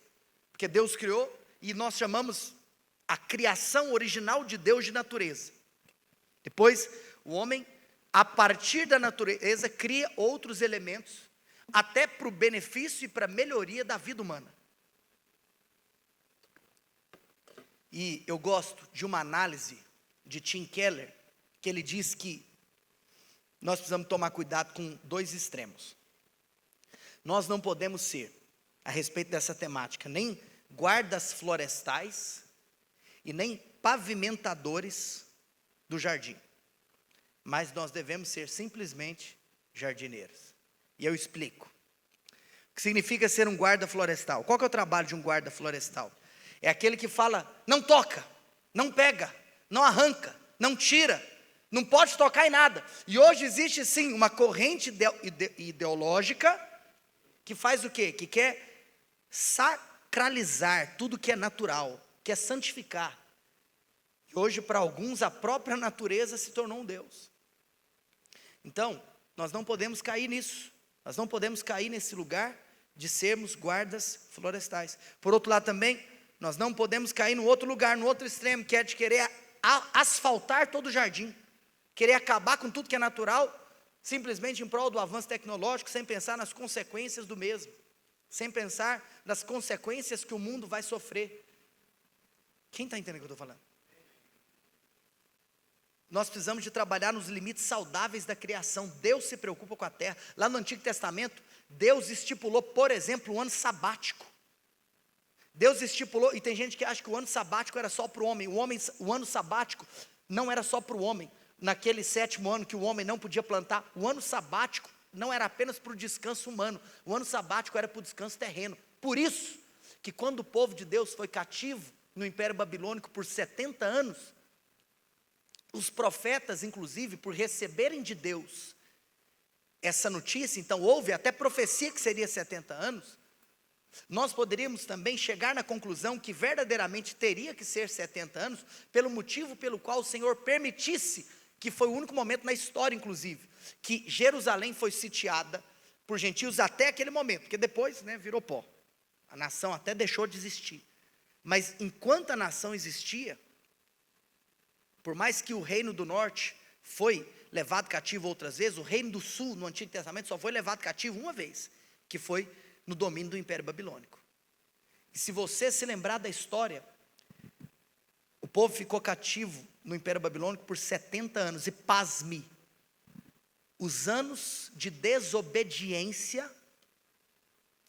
porque Deus criou e nós chamamos a criação original de Deus de natureza. Depois, o homem, a partir da natureza, cria outros elementos, até para o benefício e para a melhoria da vida humana. E eu gosto de uma análise de Tim Keller, que ele diz que nós precisamos tomar cuidado com 2 extremos. Nós não podemos ser, a respeito dessa temática, nem guardas florestais e nem pavimentadores do jardim. Mas nós devemos ser simplesmente jardineiros. E eu explico. O que significa ser um guarda florestal? Qual que é o trabalho de um guarda florestal? É aquele que fala, não toca, não pega, não arranca, não tira, não pode tocar em nada. E hoje existe sim uma corrente ideológica que faz o quê? Que quer sacralizar tudo que é natural, quer santificar. hoje, para alguns, a própria natureza se tornou um Deus. Então, nós não podemos cair nisso. Nós não podemos cair nesse lugar de sermos guardas florestais. Por outro lado também, nós não podemos cair no outro lugar, no outro extremo, que é de querer asfaltar todo o jardim. Querer acabar com tudo que é natural, simplesmente em prol do avanço tecnológico, sem pensar nas consequências do mesmo. Sem pensar nas consequências que o mundo vai sofrer. Quem está entendendo o que eu estou falando? Nós precisamos de trabalhar nos limites saudáveis da criação. Deus se preocupa com a terra. Lá no Antigo Testamento, Deus estipulou, por exemplo, um ano sabático. Deus estipulou, e tem gente que acha que o ano sabático era só para o homem. O ano sabático não era só para o homem. Naquele 7º ano que o homem não podia plantar, o ano sabático não era apenas para o descanso humano. O ano sabático era para o descanso terreno. Por isso, que quando o povo de Deus foi cativo no Império Babilônico por 70 anos, os profetas, inclusive, por receberem de Deus essa notícia, então houve até profecia que seria 70 anos, nós poderíamos também chegar na conclusão que verdadeiramente teria que ser 70 anos, pelo motivo pelo qual o Senhor permitisse, que foi o único momento na história, inclusive, que Jerusalém foi sitiada por gentios até aquele momento, porque depois, virou pó. A nação até deixou de existir. Mas enquanto a nação existia, por mais que o reino do norte foi levado cativo outras vezes, o reino do sul, no Antigo Testamento, só foi levado cativo uma vez, que foi no domínio do Império Babilônico. E se você se lembrar da história, o povo ficou cativo no Império Babilônico por 70 anos, e pasme, os anos de desobediência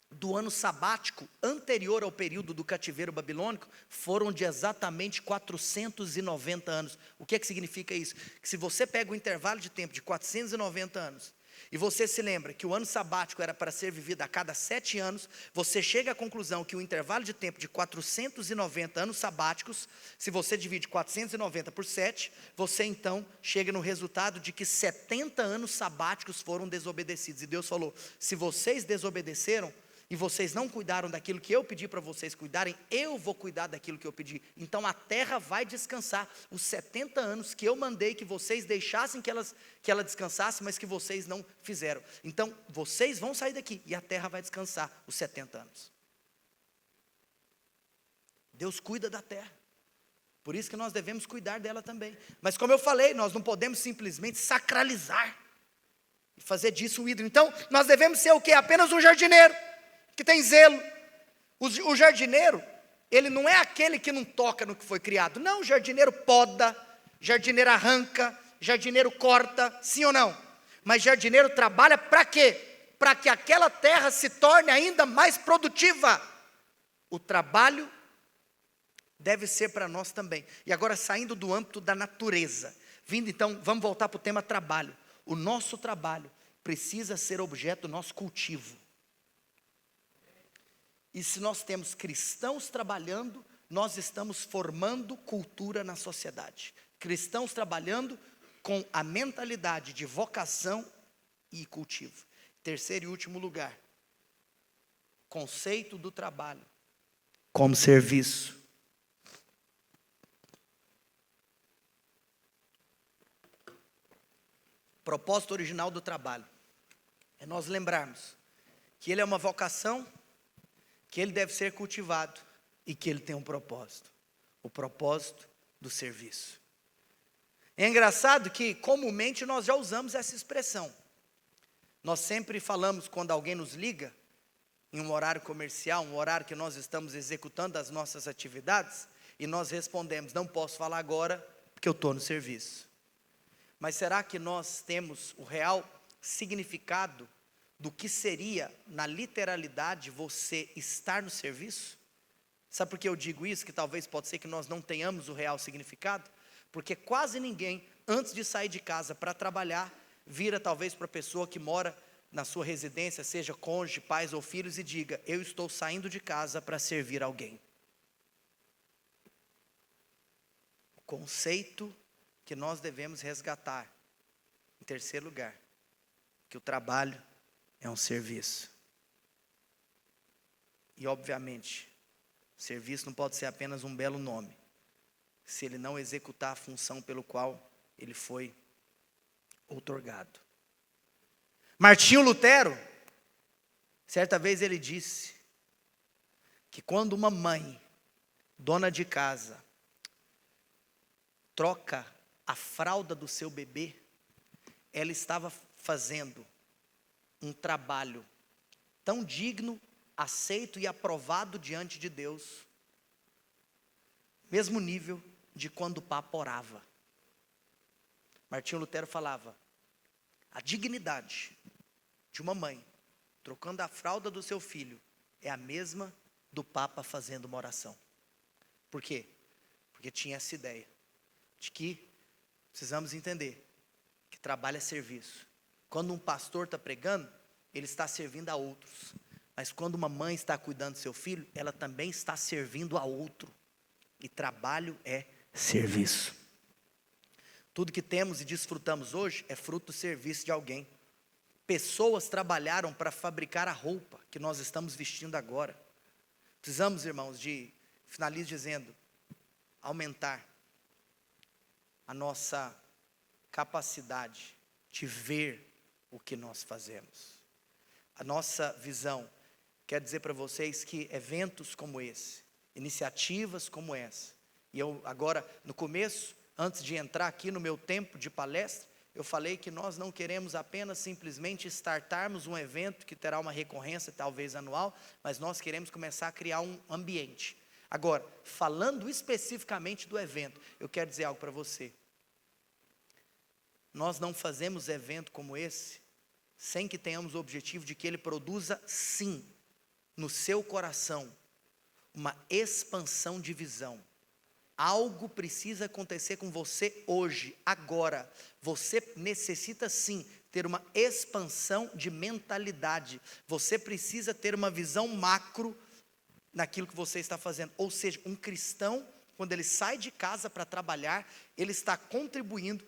do ano sabático anterior ao período do cativeiro babilônico foram de exatamente 490 anos. O que significa isso? Que se você pega o intervalo de tempo de 490 anos e você se lembra que o ano sabático era para ser vivido a cada 7 anos, você chega à conclusão que o intervalo de tempo de 490 anos sabáticos, se você divide 490 por 7, você então chega no resultado de que 70 anos sabáticos foram desobedecidos. E Deus falou: se vocês desobedeceram, e vocês não cuidaram daquilo que eu pedi para vocês cuidarem, eu vou cuidar daquilo que eu pedi. Então a terra vai descansar os 70 anos que eu mandei que vocês deixassem que ela descansasse, mas que vocês não fizeram. Então vocês vão sair daqui e a terra vai descansar os 70 anos. Deus cuida da terra. Por isso que nós devemos cuidar dela também. Mas como eu falei, nós não podemos simplesmente sacralizar e fazer disso um ídolo. Então nós devemos ser o quê? Apenas um jardineiro que tem zelo. O jardineiro, ele não é aquele que não toca no que foi criado. Não, o jardineiro poda, jardineiro arranca, jardineiro corta, sim ou não? Mas jardineiro trabalha para quê? Para que aquela terra se torne ainda mais produtiva. O trabalho deve ser para nós também. E agora, saindo do âmbito da natureza, vindo então, vamos voltar para o tema trabalho. O nosso trabalho precisa ser objeto do nosso cultivo. E se nós temos cristãos trabalhando, nós estamos formando cultura na sociedade. Cristãos trabalhando com a mentalidade de vocação e cultivo. Terceiro e último lugar, conceito do trabalho como serviço. Propósito original do trabalho é nós lembrarmos que ele é uma vocação, que ele deve ser cultivado e que ele tem um propósito, o propósito do serviço. É engraçado que comumente nós já usamos essa expressão. Nós sempre falamos quando alguém nos liga, em um horário comercial, um horário que nós estamos executando as nossas atividades, e nós respondemos: não posso falar agora porque eu estou no serviço. Mas será que nós temos o real significado do que seria, na literalidade, você estar no serviço? Sabe por que eu digo isso? Que talvez pode ser que nós não tenhamos o real significado? Porque quase ninguém, antes de sair de casa para trabalhar, vira talvez para a pessoa que mora na sua residência, seja cônjuge, pais ou filhos, e diga: eu estou saindo de casa para servir alguém. O conceito que nós devemos resgatar, em terceiro lugar, que o trabalho é um serviço. E obviamente, serviço não pode ser apenas um belo nome. se ele não executar a função pelo qual ele foi outorgado. Martinho Lutero, certa vez ele disse que quando uma mãe, dona de casa, troca a fralda do seu bebê, ela estava fazendo um trabalho tão digno, aceito e aprovado diante de Deus, mesmo nível de quando o Papa orava. Martinho Lutero falava, a dignidade de uma mãe trocando a fralda do seu filho é a mesma do Papa fazendo uma oração. Por quê? Porque tinha essa ideia de que precisamos entender que trabalho é serviço. Quando um pastor está pregando, ele está servindo a outros. Mas quando uma mãe está cuidando do seu filho, ela também está servindo a outro. E trabalho é serviço. Tudo que temos e desfrutamos hoje é fruto do serviço de alguém. Pessoas trabalharam para fabricar a roupa que nós estamos vestindo agora. Precisamos, irmãos, finalizo dizendo, aumentar a nossa capacidade de ver o que nós fazemos. A nossa visão, quero dizer para vocês que eventos como esse, iniciativas como essa, e eu agora, no começo, antes de entrar aqui no meu tempo de palestra, eu falei que nós não queremos apenas simplesmente startarmos um evento que terá uma recorrência talvez anual, mas nós queremos começar a criar um ambiente. Agora, falando especificamente do evento, eu quero dizer algo para você. Nós não fazemos evento como esse sem que tenhamos o objetivo de que ele produza, sim, no seu coração, uma expansão de visão. Algo precisa acontecer com você hoje, agora. Você necessita sim ter uma expansão de mentalidade. Você precisa ter uma visão macro naquilo que você está fazendo. Ou seja, um cristão, quando ele sai de casa para trabalhar, ele está contribuindo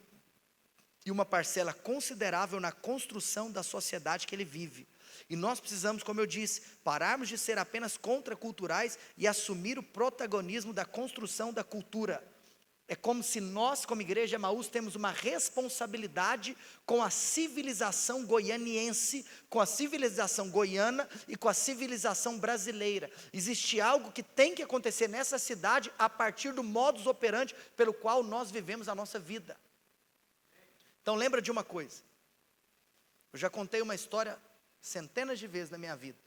em uma parcela considerável na construção da sociedade que ele vive. E nós precisamos, como eu disse, pararmos de ser apenas contraculturais e assumir o protagonismo da construção da cultura. É como se nós, como Igreja Emaús, temos uma responsabilidade com a civilização goianiense, com a civilização goiana e com a civilização brasileira. Existe algo que tem que acontecer nessa cidade a partir do modus operandi pelo qual nós vivemos a nossa vida. Então lembra de uma coisa, eu já contei uma história centenas de vezes na minha vida,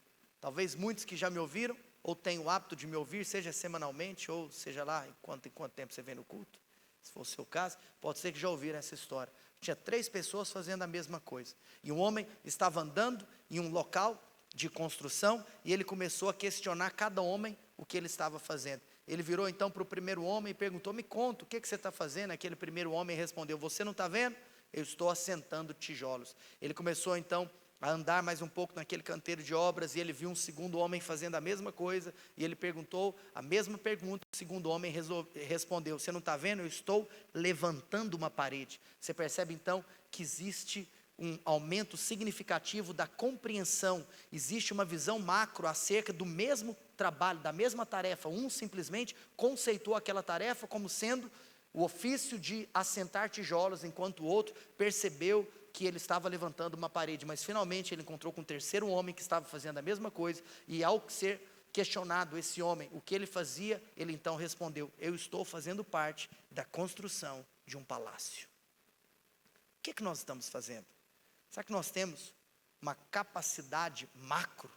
talvez muitos que já me ouviram, ou têm o hábito de me ouvir, seja semanalmente, ou seja lá, em quanto tempo você vem no culto, se for o seu caso, pode ser que já ouviram essa história. Tinha 3 pessoas fazendo a mesma coisa, e um homem estava andando em um local de construção, e ele começou a questionar cada homem o que ele estava fazendo. Ele virou então para o primeiro homem e perguntou, me conta, o que você está fazendo? Aquele primeiro homem respondeu, você não está vendo? Eu estou assentando tijolos. Ele começou então a andar mais um pouco naquele canteiro de obras, e ele viu um segundo homem fazendo a mesma coisa, e ele perguntou a mesma pergunta, o segundo homem respondeu, você não está vendo? Eu estou levantando uma parede. Você percebe então que existe um aumento significativo da compreensão, existe uma visão macro acerca do mesmo trabalho, da mesma tarefa. Um simplesmente conceitou aquela tarefa como sendo o ofício de assentar tijolos, enquanto o outro percebeu que ele estava levantando uma parede, mas finalmente ele encontrou com um terceiro homem que estava fazendo a mesma coisa, e ao ser questionado esse homem, o que ele fazia, ele então respondeu, eu estou fazendo parte da construção de um palácio. O que nós estamos fazendo? Será que nós temos uma capacidade macro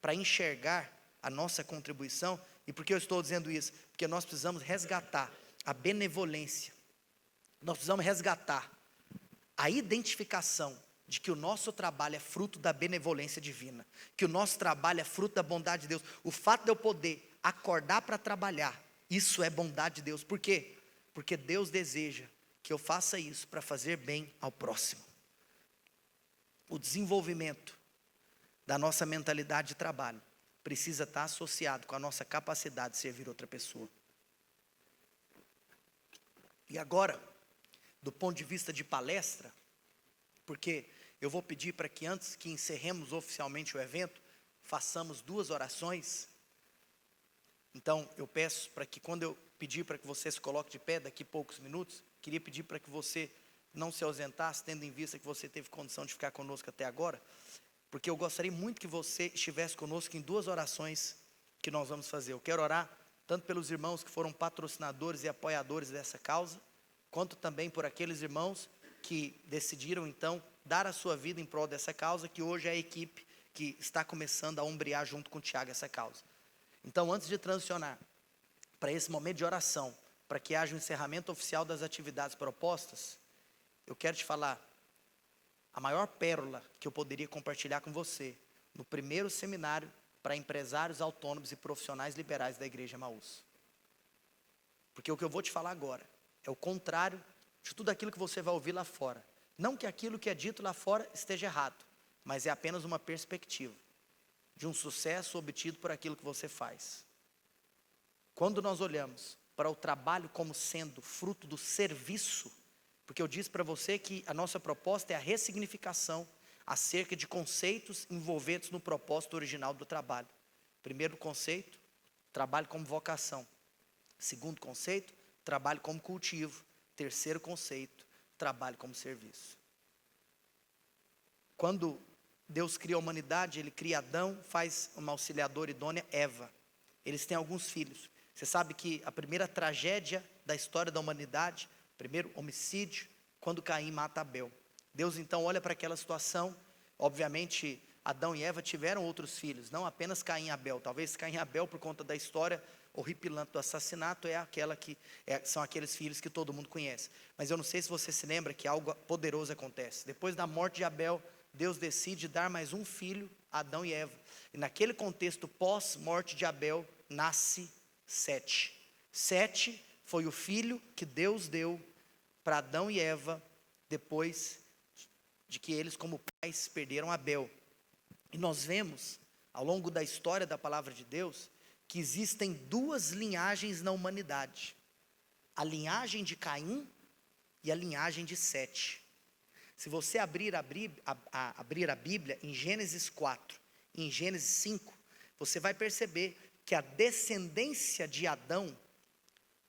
para enxergar a nossa contribuição? E por que eu estou dizendo isso? Porque nós precisamos resgatar a benevolência, nós precisamos resgatar a identificação de que o nosso trabalho é fruto da benevolência divina, que o nosso trabalho é fruto da bondade de Deus. O fato de eu poder acordar para trabalhar, isso é bondade de Deus. Por quê? Porque Deus deseja que eu faça isso para fazer bem ao próximo. O desenvolvimento da nossa mentalidade de trabalho precisa estar associado com a nossa capacidade de servir outra pessoa. E agora, do ponto de vista de palestra, porque eu vou pedir para que antes que encerremos oficialmente o evento, façamos 2 orações. Então, eu peço para que quando eu pedir para que você se coloque de pé daqui a poucos minutos, queria pedir para que você não se ausentasse, tendo em vista que você teve condição de ficar conosco até agora, porque eu gostaria muito que você estivesse conosco em 2 orações que nós vamos fazer. Eu quero orar tanto pelos irmãos que foram patrocinadores e apoiadores dessa causa, quanto também por aqueles irmãos que decidiram então dar a sua vida em prol dessa causa, que hoje é a equipe que está começando a ombrear junto com o Tiago essa causa. Então, antes de transicionar para esse momento de oração, para que haja um encerramento oficial das atividades propostas, eu quero te falar a maior pérola que eu poderia compartilhar com você no primeiro seminário para empresários autônomos e profissionais liberais da Igreja Emaús. Porque o que eu vou te falar agora é o contrário de tudo aquilo que você vai ouvir lá fora. Não que aquilo que é dito lá fora esteja errado, mas é apenas uma perspectiva de um sucesso obtido por aquilo que você faz. Quando nós olhamos para o trabalho como sendo fruto do serviço, porque eu disse para você que a nossa proposta é a ressignificação acerca de conceitos envolvidos no propósito original do trabalho. Primeiro conceito, trabalho como vocação. Segundo conceito, trabalho como cultivo. Terceiro conceito, trabalho como serviço. Quando Deus cria a humanidade, Ele cria Adão, faz uma auxiliadora idônea, Eva. Eles têm alguns filhos. Você sabe que a primeira tragédia da história da humanidade, primeiro homicídio, quando Caim mata Abel. Deus então olha para aquela situação, obviamente Adão e Eva tiveram outros filhos, não apenas Caim e Abel. Talvez Caim e Abel, por conta da história horripilante do assassinato, são aqueles filhos que todo mundo conhece. Mas eu não sei se você se lembra que algo poderoso acontece. Depois da morte de Abel, Deus decide dar mais um filho a Adão e Eva. E naquele contexto pós-morte de Abel, nasce Sete. Sete foi o filho que Deus deu para Adão e Eva, depois de que eles como pais perderam Abel. E nós vemos, ao longo da história da palavra de Deus, que existem 2 linhagens na humanidade. A linhagem de Caim e a linhagem de Sete. Se você abrir a Bíblia em Gênesis 4 e em Gênesis 5, você vai perceber que a descendência de Adão,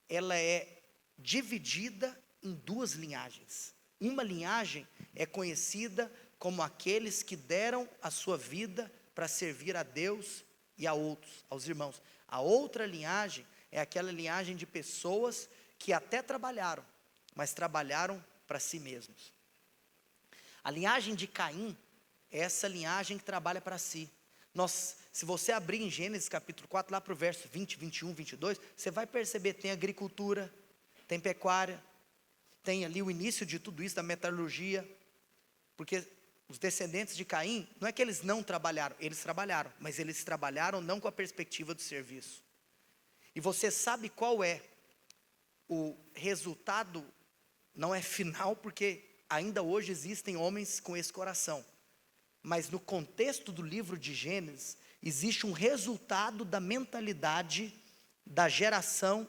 ela é dividida em 2 linhagens. Uma linhagem é conhecida como aqueles que deram a sua vida para servir a Deus e a outros, aos irmãos. A outra linhagem é aquela linhagem de pessoas que até trabalharam, mas trabalharam para si mesmos. A linhagem de Caim é essa linhagem que trabalha para si. Se você abrir em Gênesis capítulo 4, lá para o verso 20, 21, 22, você vai perceber, tem agricultura, tem pecuária, tem ali o início de tudo isso, da metalurgia, porque os descendentes de Caim, não é que eles não trabalharam, eles trabalharam, mas eles trabalharam não com a perspectiva do serviço. E você sabe qual é o resultado, não é final, porque ainda hoje existem homens com esse coração, mas no contexto do livro de Gênesis, existe um resultado da mentalidade da geração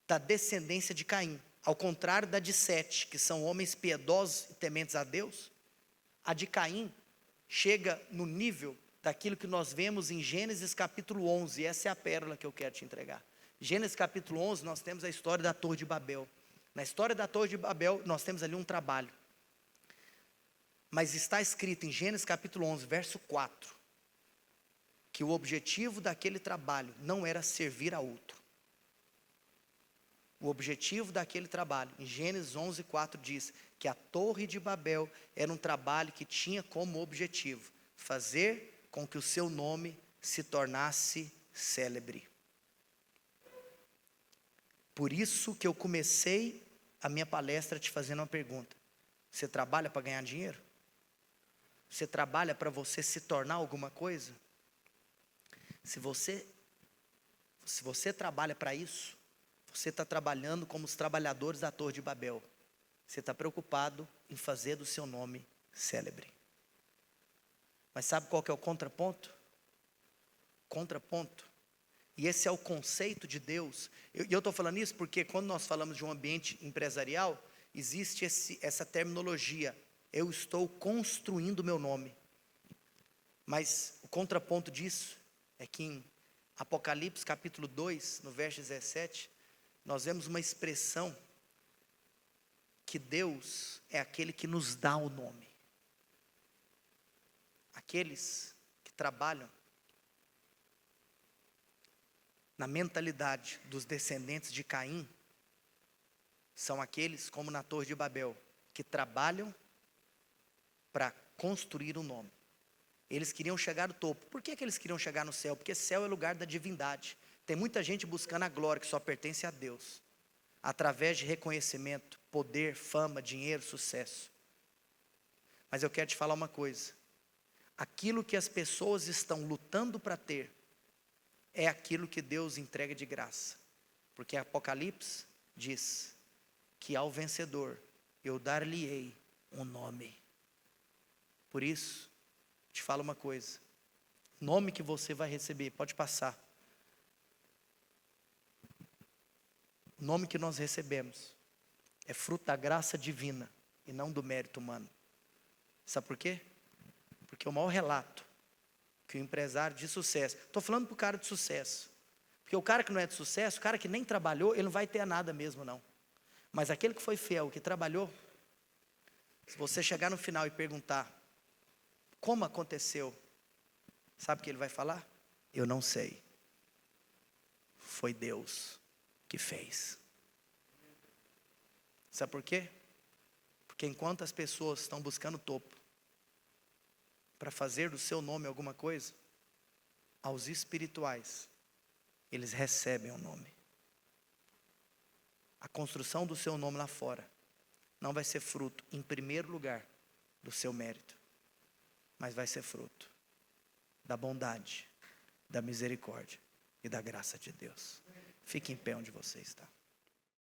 da descendência de Caim. Ao contrário da de Sete, que são homens piedosos e tementes a Deus, a de Caim chega no nível daquilo que nós vemos em Gênesis capítulo 11, e essa é a pérola que eu quero te entregar. Gênesis capítulo 11, nós temos a história da Torre de Babel. Na história da Torre de Babel, nós temos ali um trabalho. Mas está escrito em Gênesis capítulo 11, verso 4, que o objetivo daquele trabalho não era servir a outro. O objetivo daquele trabalho, em Gênesis 11, 4, diz que a Torre de Babel era um trabalho que tinha como objetivo fazer com que o seu nome se tornasse célebre. Por isso que eu comecei a minha palestra te fazendo uma pergunta: você trabalha para ganhar dinheiro? Você trabalha para você se tornar alguma coisa? Se você trabalha para isso, você está trabalhando como os trabalhadores da Torre de Babel. Você está preocupado em fazer do seu nome célebre. Mas sabe qual que é o contraponto? Contraponto. E esse é o conceito de Deus. E eu estou falando isso porque quando nós falamos de um ambiente empresarial, existe essa terminologia: eu estou construindo o meu nome. Mas o contraponto disso é que Apocalipse capítulo 2, no verso 17, nós vemos uma expressão que Deus é aquele que nos dá o nome. Aqueles que trabalham na mentalidade dos descendentes de Caim, são aqueles, como na Torre de Babel, que trabalham para construir um nome. Eles queriam chegar no topo. Por que eles queriam chegar no céu? Porque céu é lugar da divindade. Tem muita gente buscando a glória que só pertence a Deus, através de reconhecimento, poder, fama, dinheiro, sucesso. Mas eu quero te falar uma coisa. Aquilo que as pessoas estão lutando para ter, é aquilo que Deus entrega de graça. Porque Apocalipse diz que ao vencedor eu dar-lhe-ei um nome. Por isso, te falo uma coisa. Nome que você vai receber, pode passar. O nome que nós recebemos é fruto da graça divina e não do mérito humano. Sabe por quê? Porque o maior relato que o empresário de sucesso, estou falando para o cara de sucesso, porque o cara que não é de sucesso, o cara que nem trabalhou, ele não vai ter nada mesmo não. Mas aquele que foi fiel, que trabalhou, se você chegar no final e perguntar como aconteceu, sabe o que ele vai falar? Eu não sei. Foi Deus que fez. Sabe por quê? Porque enquanto as pessoas estão buscando topo, para fazer do seu nome alguma coisa, aos espirituais, eles recebem o nome. A construção do seu nome lá fora, não vai ser fruto, em primeiro lugar, do seu mérito, mas vai ser fruto da bondade, da misericórdia e da graça de Deus. Fique em pé onde você está.